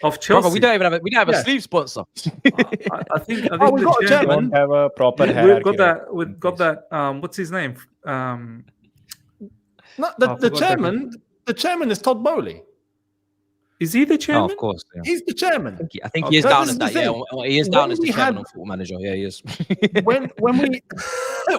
of Chelsea? Brother, we don't have a sleeve sponsor. I think we've got a chairman. Don't have a proper hierarchy. We've got that. What's his name? The chairman. The chairman is Todd Bowley. Is he the chairman? Oh, of course. Yeah. He's the chairman. I think he is down as that. Thing. Yeah, he is down as the chairman on Football Manager. Yeah, he is.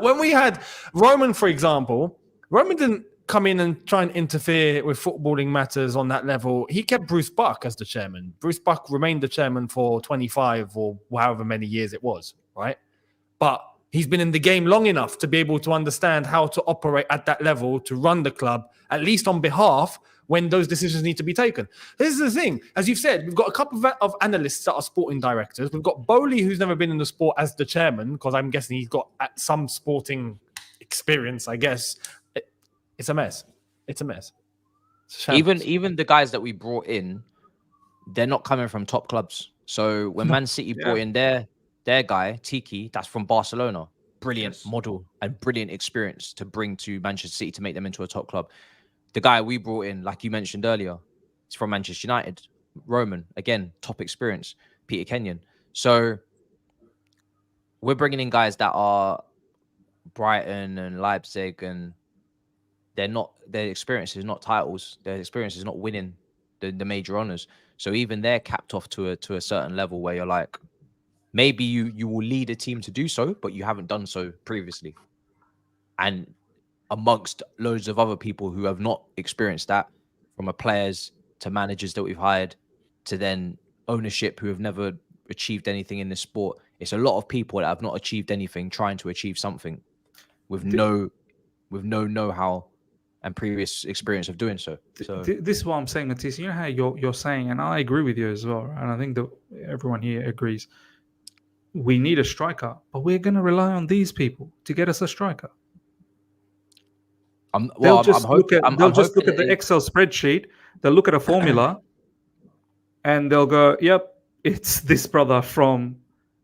when we had Roman, for example, Roman didn't come in and try and interfere with footballing matters on that level. He kept Bruce Buck as the chairman. Bruce Buck remained the chairman for 25 or however many years it was, right? But he's been in the game long enough to be able to understand how to operate at that level, to run the club, at least on behalf when those decisions need to be taken. This is the thing. As you've said, we've got a couple of analysts that are sporting directors. We've got Bowley, who's never been in the sport, as the chairman, because I'm guessing he's got some sporting experience, I guess. It's a mess. It's a mess. Even the guys that we brought in, they're not coming from top clubs. So when Man City brought in their guy, Tiki, that's from Barcelona. Brilliant model and brilliant experience to bring to Manchester City to make them into a top club. The guy we brought in, like you mentioned earlier, is from Manchester United. Roman, again, top experience. Peter Kenyon. So we're bringing in guys that are Brighton and Leipzig, and their experience is not titles. Their experience is not winning the major honors. So even they're capped off to a certain level where you're like, maybe you will lead a team to do so, but you haven't done so previously. And amongst loads of other people who have not experienced that, from players to managers that we've hired to then ownership who have never achieved anything in this sport. It's a lot of people that have not achieved anything trying to achieve something with no know-how and previous experience of doing so. So this is what I'm saying, Matisse. You know how you're saying, and I agree with you as well, and I think that everyone here agrees. We need a striker, but we're going to rely on these people to get us a striker. They'll just look at the Excel spreadsheet. They'll look at a formula, and they'll go, "Yep, it's this brother from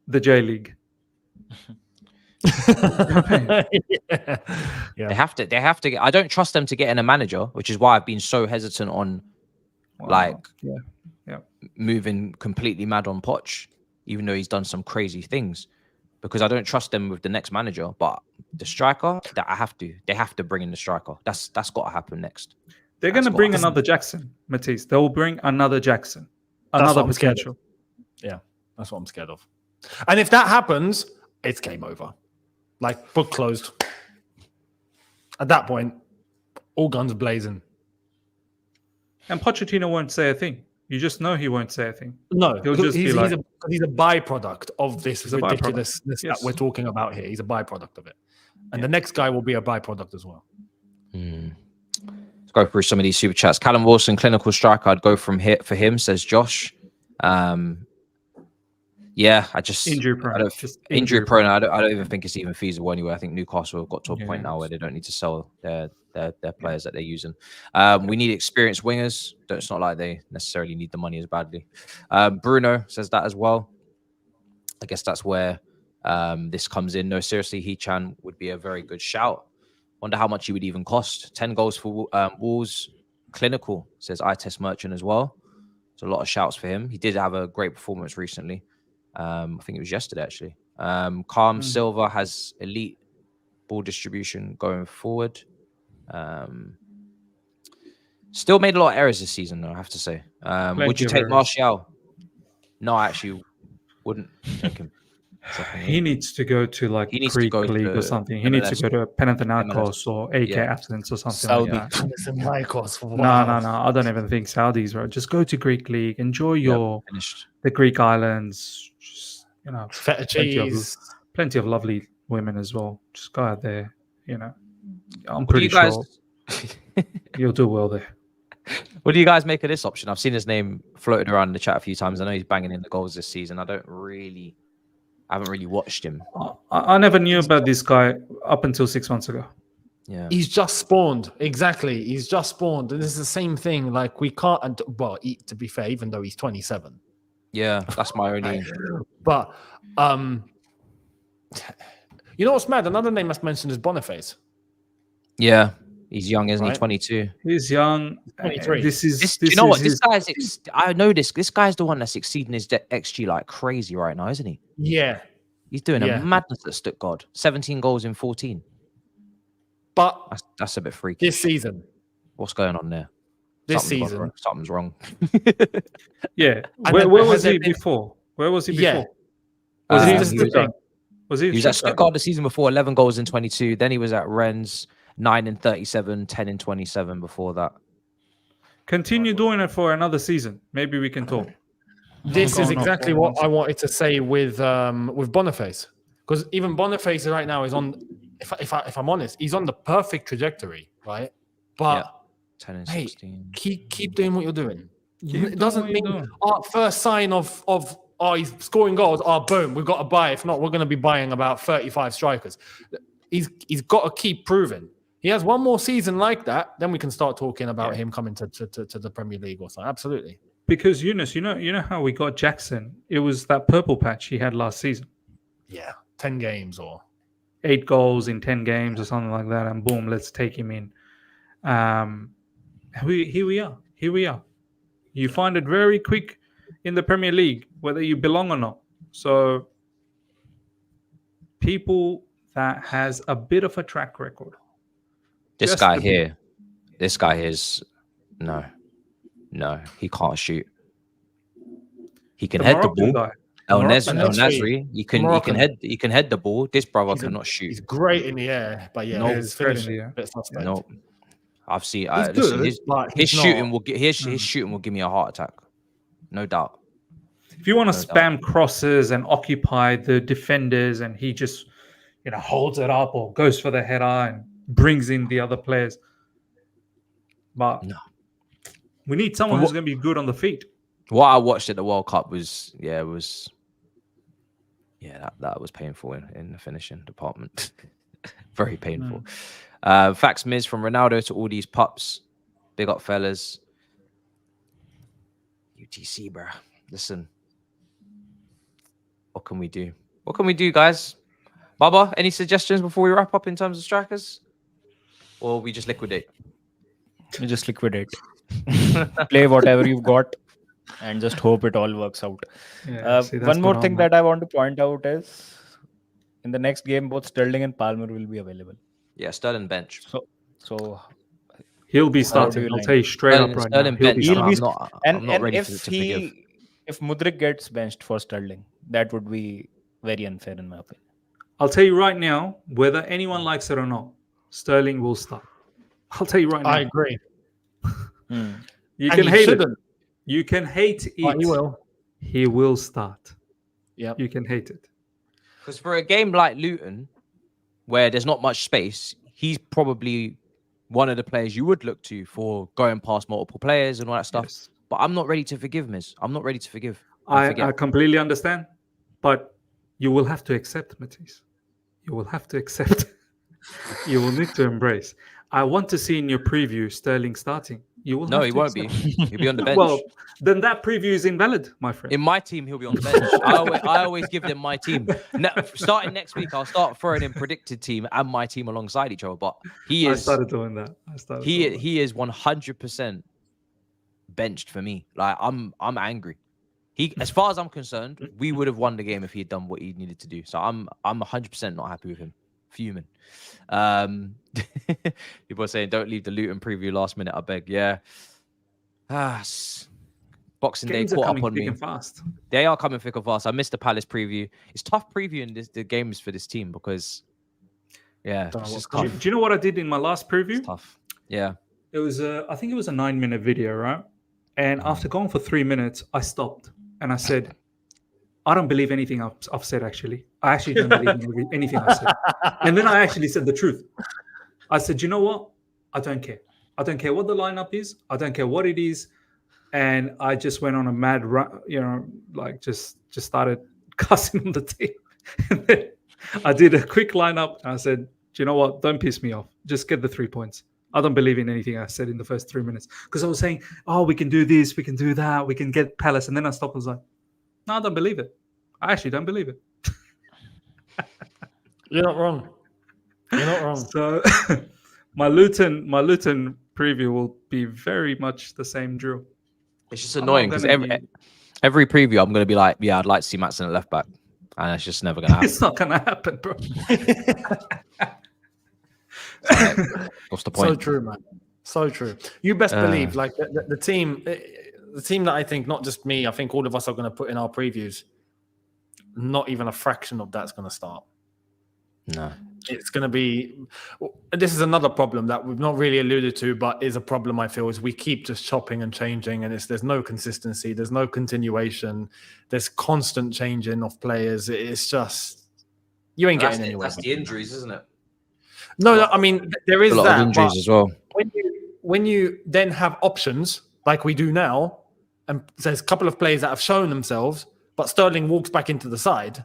the J League." They have to get. I don't trust them to get in a manager, which is why I've been so hesitant on, moving completely mad on Poch, even though he's done some crazy things, because I don't trust them with the next manager. But the striker, they have to bring in the striker. That's got to happen next. They're going to bring another Jackson, Matisse. They will bring another Jackson, another potential. Yeah, that's what I'm scared of. And if that happens, it's game over. Like, book closed. At that point, all guns blazing. And Pochettino won't say a thing. You just know he won't say a thing. No, he's a byproduct of this ridiculousness that we're talking about here. He's a byproduct of it. And the next guy will be a byproduct as well. Let's go through some of these super chats. Callum Wilson, clinical striker. I'd go from here for him, says Josh. Yeah, I just injury prone. Injury prone. I don't even think it's even feasible anyway. I think Newcastle have got to a point now where they don't need to sell their players that they're using. We need experienced wingers. It's not like they necessarily need the money as badly. Bruno says that as well. I guess that's where this comes in. No, seriously, Hee-Chan would be a very good shout. Wonder how much he would even cost. 10 goals for Wolves. Clinical, says I Test Merchant as well. So a lot of shouts for him. He did have a great performance recently. I think it was yesterday, actually. Calm Silva has elite ball distribution going forward. Still made a lot of errors this season, though, I have to say. Would you take Martial? No, actually, Wouldn't take him. He needs to go to like He needs to Greek go league to or something. He needs to MLS. go to Panathinaikos MLS. or AK Yeah. Athens or something Saudi. like that. Wow. No. I don't even think Saudis, right? Just go to Greek league, enjoy Finished. the Greek islands. Just, Feta cheese. plenty of lovely women as well. Just go out there. I'm What do pretty you guys? sure you'll do well there. What do you guys make of this option? I've seen his name floated around in the chat a few times. I know he's banging in the goals this season. I haven't really watched him. I never knew about this guy up until 6 months ago. Yeah, He's just spawned. Exactly. He's just spawned. And it's the same thing. Like, we can't, well, to be fair, even though he's 27. yeah, that's my only. But, you know what's mad? Another name that's mentioned is Boniface. Yeah, he's young, isn't he? Right. 22. He's young. 23. Do you know what? This guy's. I know this. This guy's the one that's exceeding his XG like crazy right now, isn't he? Yeah. He's doing a madness at Stuttgart. 17 goals in 14. But That's a bit freaky. this season. What's going on there? Something's wrong. Yeah. And Where then was has he there been- before? Where was he Yeah. before? Was he He just was thing. Was he? He was at Stuttgart the season before, 11 goals in 22. Then he was at Rennes, 9 in 37, 10 in 27 before that. Continue doing it for another season. Maybe we can talk. This is Going off exactly on what one I wanted to say with Boniface, because even Boniface right now is on. If I'm honest, he's on the perfect trajectory, right? But 10 and hey, 16. keep doing what you're doing. Keep It doesn't doing what you're mean doing. first sign of he's scoring goals. Boom, we've got to buy. If not, we're going to be buying about 35 strikers. He's got to keep proving. He has one more season like that, then we can start talking about him coming to the Premier League or something. Absolutely. Because Younes, you know how we got Jackson? It was that purple patch he had last season. Yeah, 10 games or 8 goals in 10 games or something like that, and boom, let's take him in. Here we are. You find it very quick in the Premier League whether you belong or not. So people that has a bit of a track record. This guy here is no, he can't shoot. He can head the ball. El Nasri, you can head the ball. This brother cannot shoot. He's great in the air, but his finishing. No, I've seen. Good, his shooting will his shooting will give me a heart attack, no doubt. If you want to spam crosses and occupy the defenders, and he just holds it up or goes for the header and brings in the other players, but we need someone who's going to be good on the feet. What I watched at the World Cup was that was painful in the finishing department. Very painful. Fax Miz from Ronaldo to all these pups. Big up, fellas. UTC, bro. Listen. What can we do? What can we do, guys? Baba, any suggestions before we wrap up in terms of strikers? Or we just liquidate? We just liquidate. Play whatever you've got and just hope it all works out. One more thing that I want to point out is in the next game, both Sterling and Palmer will be available. Yeah, Sterling bench. So he'll be starting. I'll tell you straight up right now. I'm not ready to forgive. If Mudryk gets benched for Sterling, that would be very unfair in my opinion. I'll tell you right now, whether anyone likes it or not, Sterling will start. I'll tell you right now. I agree. You can hate it. You can hate it. But he will. He will start. Yeah. You can hate it. Because for a game like Luton, where there's not much space, he's probably one of the players you would look to for going past multiple players and all that stuff. Yes. But I'm not ready to forgive, Miz. I'm not ready to forgive. I completely understand. But you will have to accept, Matisse. You will have to accept. You will need to embrace. I want to see in your preview Sterling starting. You will. No, he won't be. He'll be on the bench. Well, then that preview is invalid, my friend. In my team, he'll be on the bench. I always give them my team. Starting next week, I'll start throwing in predicted team and my team alongside each other. But he is. I started doing that. He is 100% benched for me. Like I'm angry. As far as I'm concerned, we would have won the game if he had done what he needed to do. So I'm 100% not happy with him. Fuming. People are saying don't leave the Luton preview last minute. I beg. Yeah. But Boxing Day Games are caught coming up on thick me. and fast. They are coming thick and fast. I missed the Palace preview. It's tough previewing the games for this team because, yeah, Don't know it's what just to do. tough. Do you know what I did in my last preview? It's tough. Yeah. It was I think it was a 9-minute video, right? And after going for 3 minutes, I stopped and I said, I don't believe anything I've said. Actually, I actually don't believe anything I said. And then I actually said the truth. I said, you know what? I don't care. I don't care what the lineup is. I don't care what it is. And I just went on a mad run, like just started cussing on the team. And then I did a quick lineup. And I said, do you know what? Don't piss me off. Just get the 3 points. I don't believe in anything I said in the first 3 minutes. Because I was saying, oh, we can do this, we can do that, we can get Palace. And then I stopped and was like, no, I don't believe it. I actually don't believe it. You're not wrong. You're not wrong. So my Luton preview will be very much the same drill. It's just annoying because every preview I'm going to be like, yeah, I'd like to see Matson at left back. And it's just never going to happen. It's not going to happen, bro. What's the point? So true, man. So true. You best believe, like the team that I think, not just me, I think all of us are going to put in our previews. Not even a fraction of that's going to start. No. It's going to be. This is another problem that we've not really alluded to, but is a problem I feel is we keep just chopping and changing, and there's no consistency, there's no continuation, there's constant changing of players. It's just you ain't getting anywhere. That's the injuries, isn't it? No, I mean there is a lot that of injuries as well. When you then have options like we do now, and there's a couple of players that have shown themselves, but Sterling walks back into the side.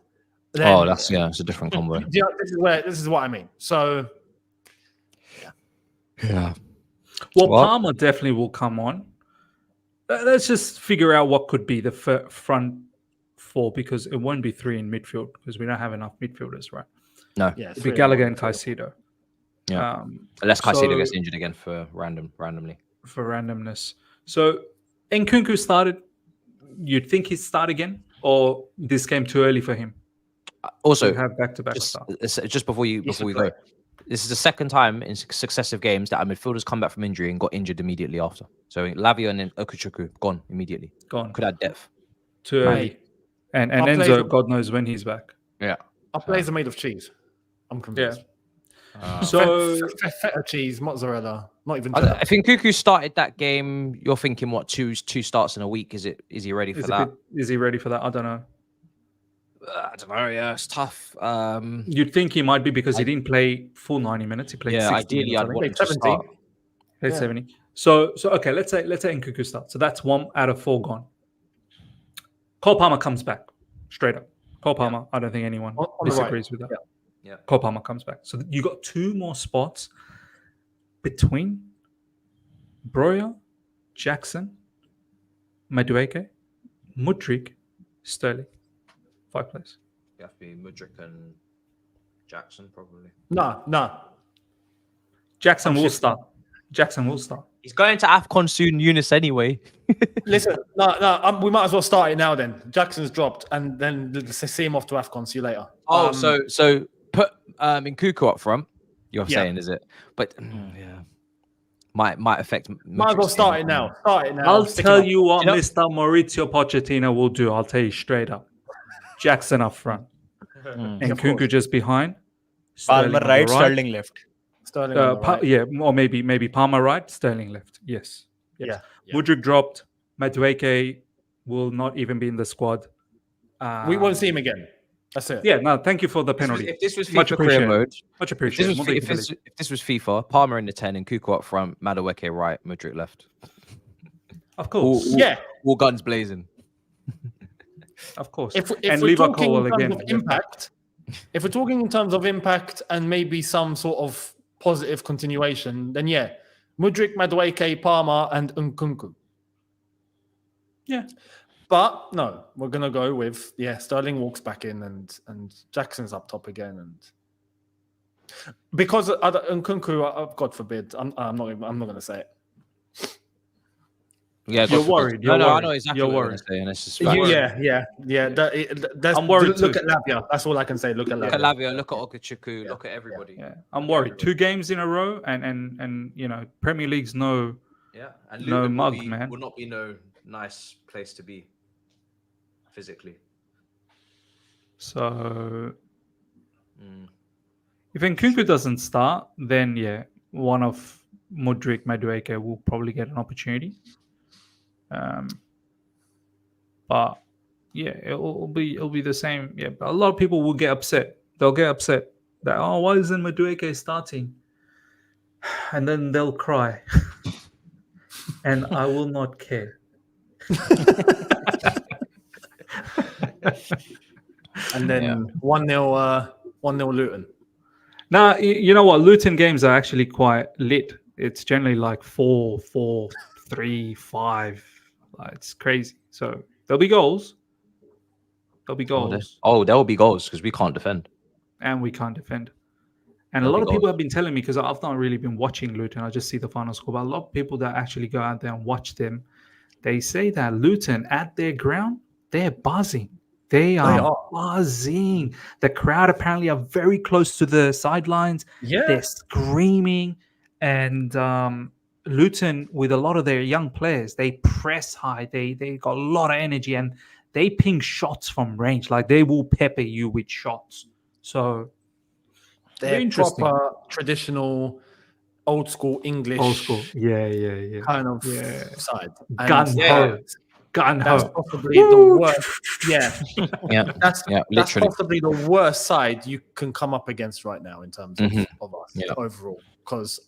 Then, it's a different combo. This is what I mean. So, yeah. Well, Palmer definitely will come on. Let's just figure out what could be the front four because it won't be three in midfield because we don't have enough midfielders, right? No. yeah, It'll be Gallagher and Caicedo. Yeah. Unless Caicedo gets injured again for randomly. For randomness. So, Nkunku started. You'd think he'd start again, or this came too early for him? Also, have back-to-back start. Just before we go, this is the second time in successive games that our midfielders come back from injury and got injured immediately after. So Lavia and then Okuchuku gone immediately. Gone. Could add depth. Too early. And Enzo, God knows when he's back. Yeah. Our players are made of cheese. I'm convinced. So feta cheese, mozzarella, not even. If Inkunku started that game, you're thinking what two starts in a week? Is he ready for that? Is he ready for that? I don't know. I don't know. Yeah, it's tough. You'd think he might be because he didn't play full 90 minutes. He played 60 ideally minutes, I'd want him to 70. start. Played 70. So okay, let's say Nkunku starts. So that's 1 out of 4 gone. Cole Palmer comes back straight up. Cole Palmer. I don't think anyone disagrees with that. Yeah. Cole Palmer comes back. So you got 2 more spots between Broja, Jackson, Madueke, Mudryk, Sterling. 5 players. You have to be Mudryk and Jackson probably. No. Jackson will start. He's going to AFCON soon, Younes anyway. Listen, no. We might as well start it now. Then Jackson's dropped, and then see him off to AFCON. See you later. So put Nkunku up front. You're saying, is it? But yeah, might affect. Might as well start it now. I'll tell you what Mr. Maurizio Pochettino will do. I'll tell you straight up. Jackson up front, and Nkunku just behind. Palmer right, Sterling left. Sterling on the right. Yeah, or maybe Palmer right, Sterling left. Yes. Yeah. Mudryk dropped. Madueke will not even be in the squad. We won't see him again. That's it. Yeah, no, thank you for the penalty. If this was Much FIFA career mode, much appreciated. if this was FIFA, Palmer in the 10 and Nkunku up front, Madueke right, Mudryk left. Of course. All guns blazing. Of course. If and we're leave a talking call in terms again. of impact, if we're talking in terms of impact and maybe some sort of positive continuation, then Mudryk, Madueke, Palmer, and Nkunku. Yeah. But no, we're gonna go with Sterling walks back in and Jackson's up top again, and because Nkunku, God forbid, I'm not gonna say it. Yeah, you're worried. I know exactly what you're worried. And it's just I'm worried. Look at Lavia. That's all I can say. Look at Lavia. Look at Okuchuku. Look at everybody. Yeah, I'm worried. 2 games in a row, and Premier League's no. Yeah, and no Luton mug, man. Will not be no nice place to be physically. So if Nkunku doesn't start, then yeah, one of Madueke will probably get an opportunity. But yeah, it'll be the same. Yeah, but a lot of people will get upset. They'll get upset that, oh, why isn't Madueke starting? And then they'll cry. And I will not care. And then 1-0 Luton. Now, you know what? Luton games are actually quite lit. It's generally like 4-4, 3-5. It's crazy. So there'll be goals. There'll be goals. There will be goals because we can't defend. And we can't defend. And There'll a lot be of people goals. have been telling me, because I've not really been watching Luton, I just see the final score. But a lot of people that actually go out there and watch them, they say that Luton at their ground, they're buzzing. They are buzzing. The crowd apparently are very close to the sidelines. Yeah. They're screaming. And Luton, with a lot of their young players, they press high. They got a lot of energy, and they ping shots from range. Like, they will pepper you with shots. So they're proper traditional, old school English. Old school. Yeah. Kind of side. Gun-ho. That's possibly the worst. Yeah. That's literally. possibly the worst side you can come up against right now in terms of us overall. Because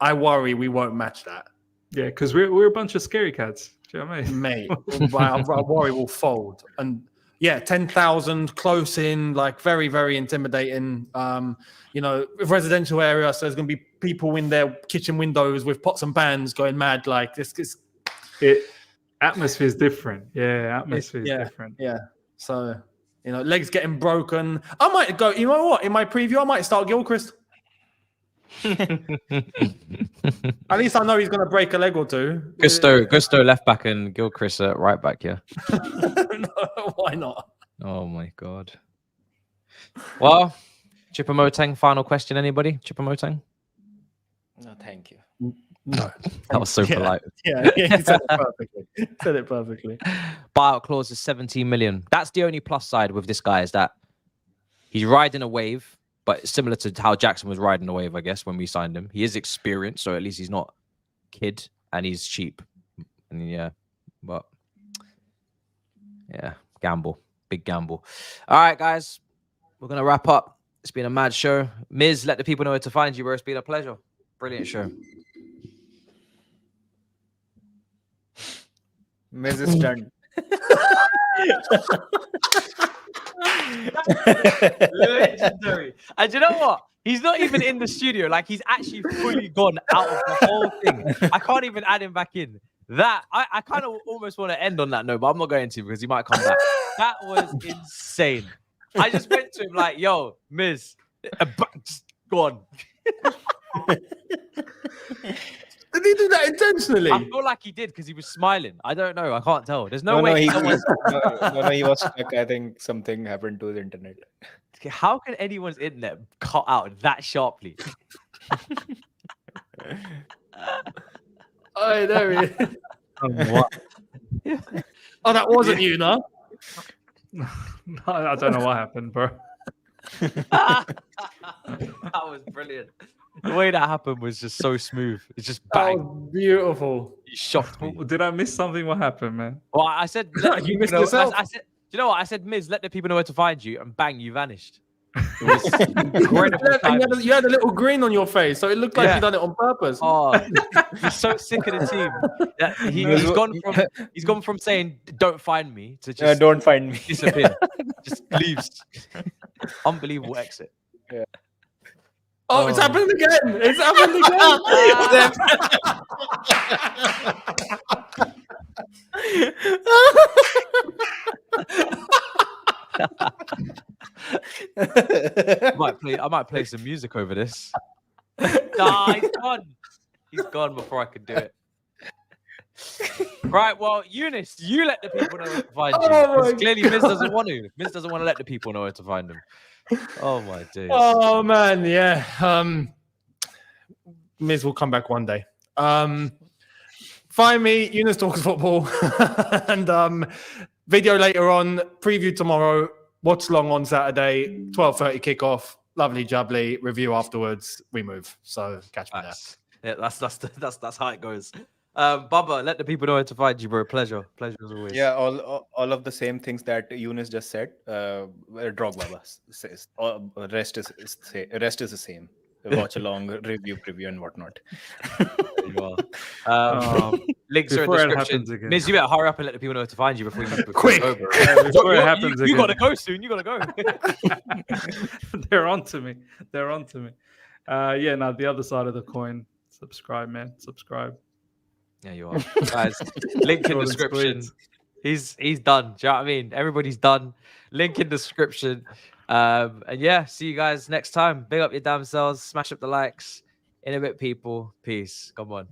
I worry we won't match that. Yeah, because we're a bunch of scary cats. Do you know what I mean? Mate, I worry we'll fold. And 10,000 close in, like very, very intimidating. Residential area, so there's going to be people in their kitchen windows with pots and pans going mad. Like this is atmosphere is different. Yeah, atmosphere is different. Yeah. So legs getting broken. I might go. You know what? In my preview, I might start Gilchrist. At least I know he's going to break a leg or two. Gusto left back and Gilchrist at right back. Yeah. No, why not? Oh my god. Well, Chipamotang, final question. Anybody? Chipamotang? No, thank you. No. That was so polite. Yeah, he said it perfectly. Buyout clause is 17 million. That's the only plus side with this guy, is that he's riding a wave, but similar to how Jackson was riding a wave, I guess, when we signed him. He is experienced, so at least he's not kid, and he's cheap. And gamble. Big gamble. All right, guys. We're going to wrap up. It's been a mad show. Miz, let the people know where to find you, bro. It's been a pleasure. Brilliant show. Miz is done. Legendary. And you know what? He's not even in the studio. Like, he's actually fully gone out of the whole thing. I can't even add him back in. That I kind of almost want to end on that note, but I'm not going to because he might come back. That was insane. I just went to him like, yo, Miz, go on. Did he do that intentionally? I feel like he did because he was smiling. I don't know. I can't tell. There's no way. No, he was stuck. I think something happened to his internet. How can anyone's internet cut out that sharply? Oh, there he is. What? Oh, that wasn't you, no? No, I don't know what happened, bro. That was brilliant. The way that happened was just so smooth. It's just bang. Oh, beautiful. You shocked me. Did I miss something? What happened, man? Well, I said, you missed yourself. I said, you know what? I said, Miz, let the people know where to find you, and bang, you vanished. It was incredible. You had a little grin on your face, so it looked like you done it on purpose. Oh, he's so sick of the team. Yeah, he's gone from saying "don't find me" to just don't find me. disappear. Just leaves. Unbelievable exit. Yeah. Oh, it's happened again. It's happened again. I might play some music over this. Nah, he's gone. He's gone before I could do it. Right, well, Younes, you let the people know where to find you. 'Cause clearly, Miz doesn't want to. Miz doesn't want to let the people know where to find him. Oh my days. Oh man, yeah. Miz will come back one day. Find me, Younes Talks Football, and video later on, preview tomorrow, watch long on Saturday, 12:30 kickoff, lovely jubbly, review afterwards, we move. So catch me there. Yeah, that's how it goes. Baba, let the people know where to find you, bro. Pleasure as always. Yeah, all of the same things that Younes just said. Drogbaba says. Rest is the same. Watch along, review, preview, and whatnot. There you are. Links are in the description. Miz, you better hurry up and let the people know where to find you before you quick. Before it happens again. You gotta go soon. You gotta go. They're on to me. Now the other side of the coin. Subscribe, man. Subscribe. Yeah, you are. Guys, link in description. He's done. Do you know what I mean? Everybody's done. Link in description. And yeah, see you guys next time. Big up your damn selves. Smash up the likes. In a bit, people. Peace. Come on.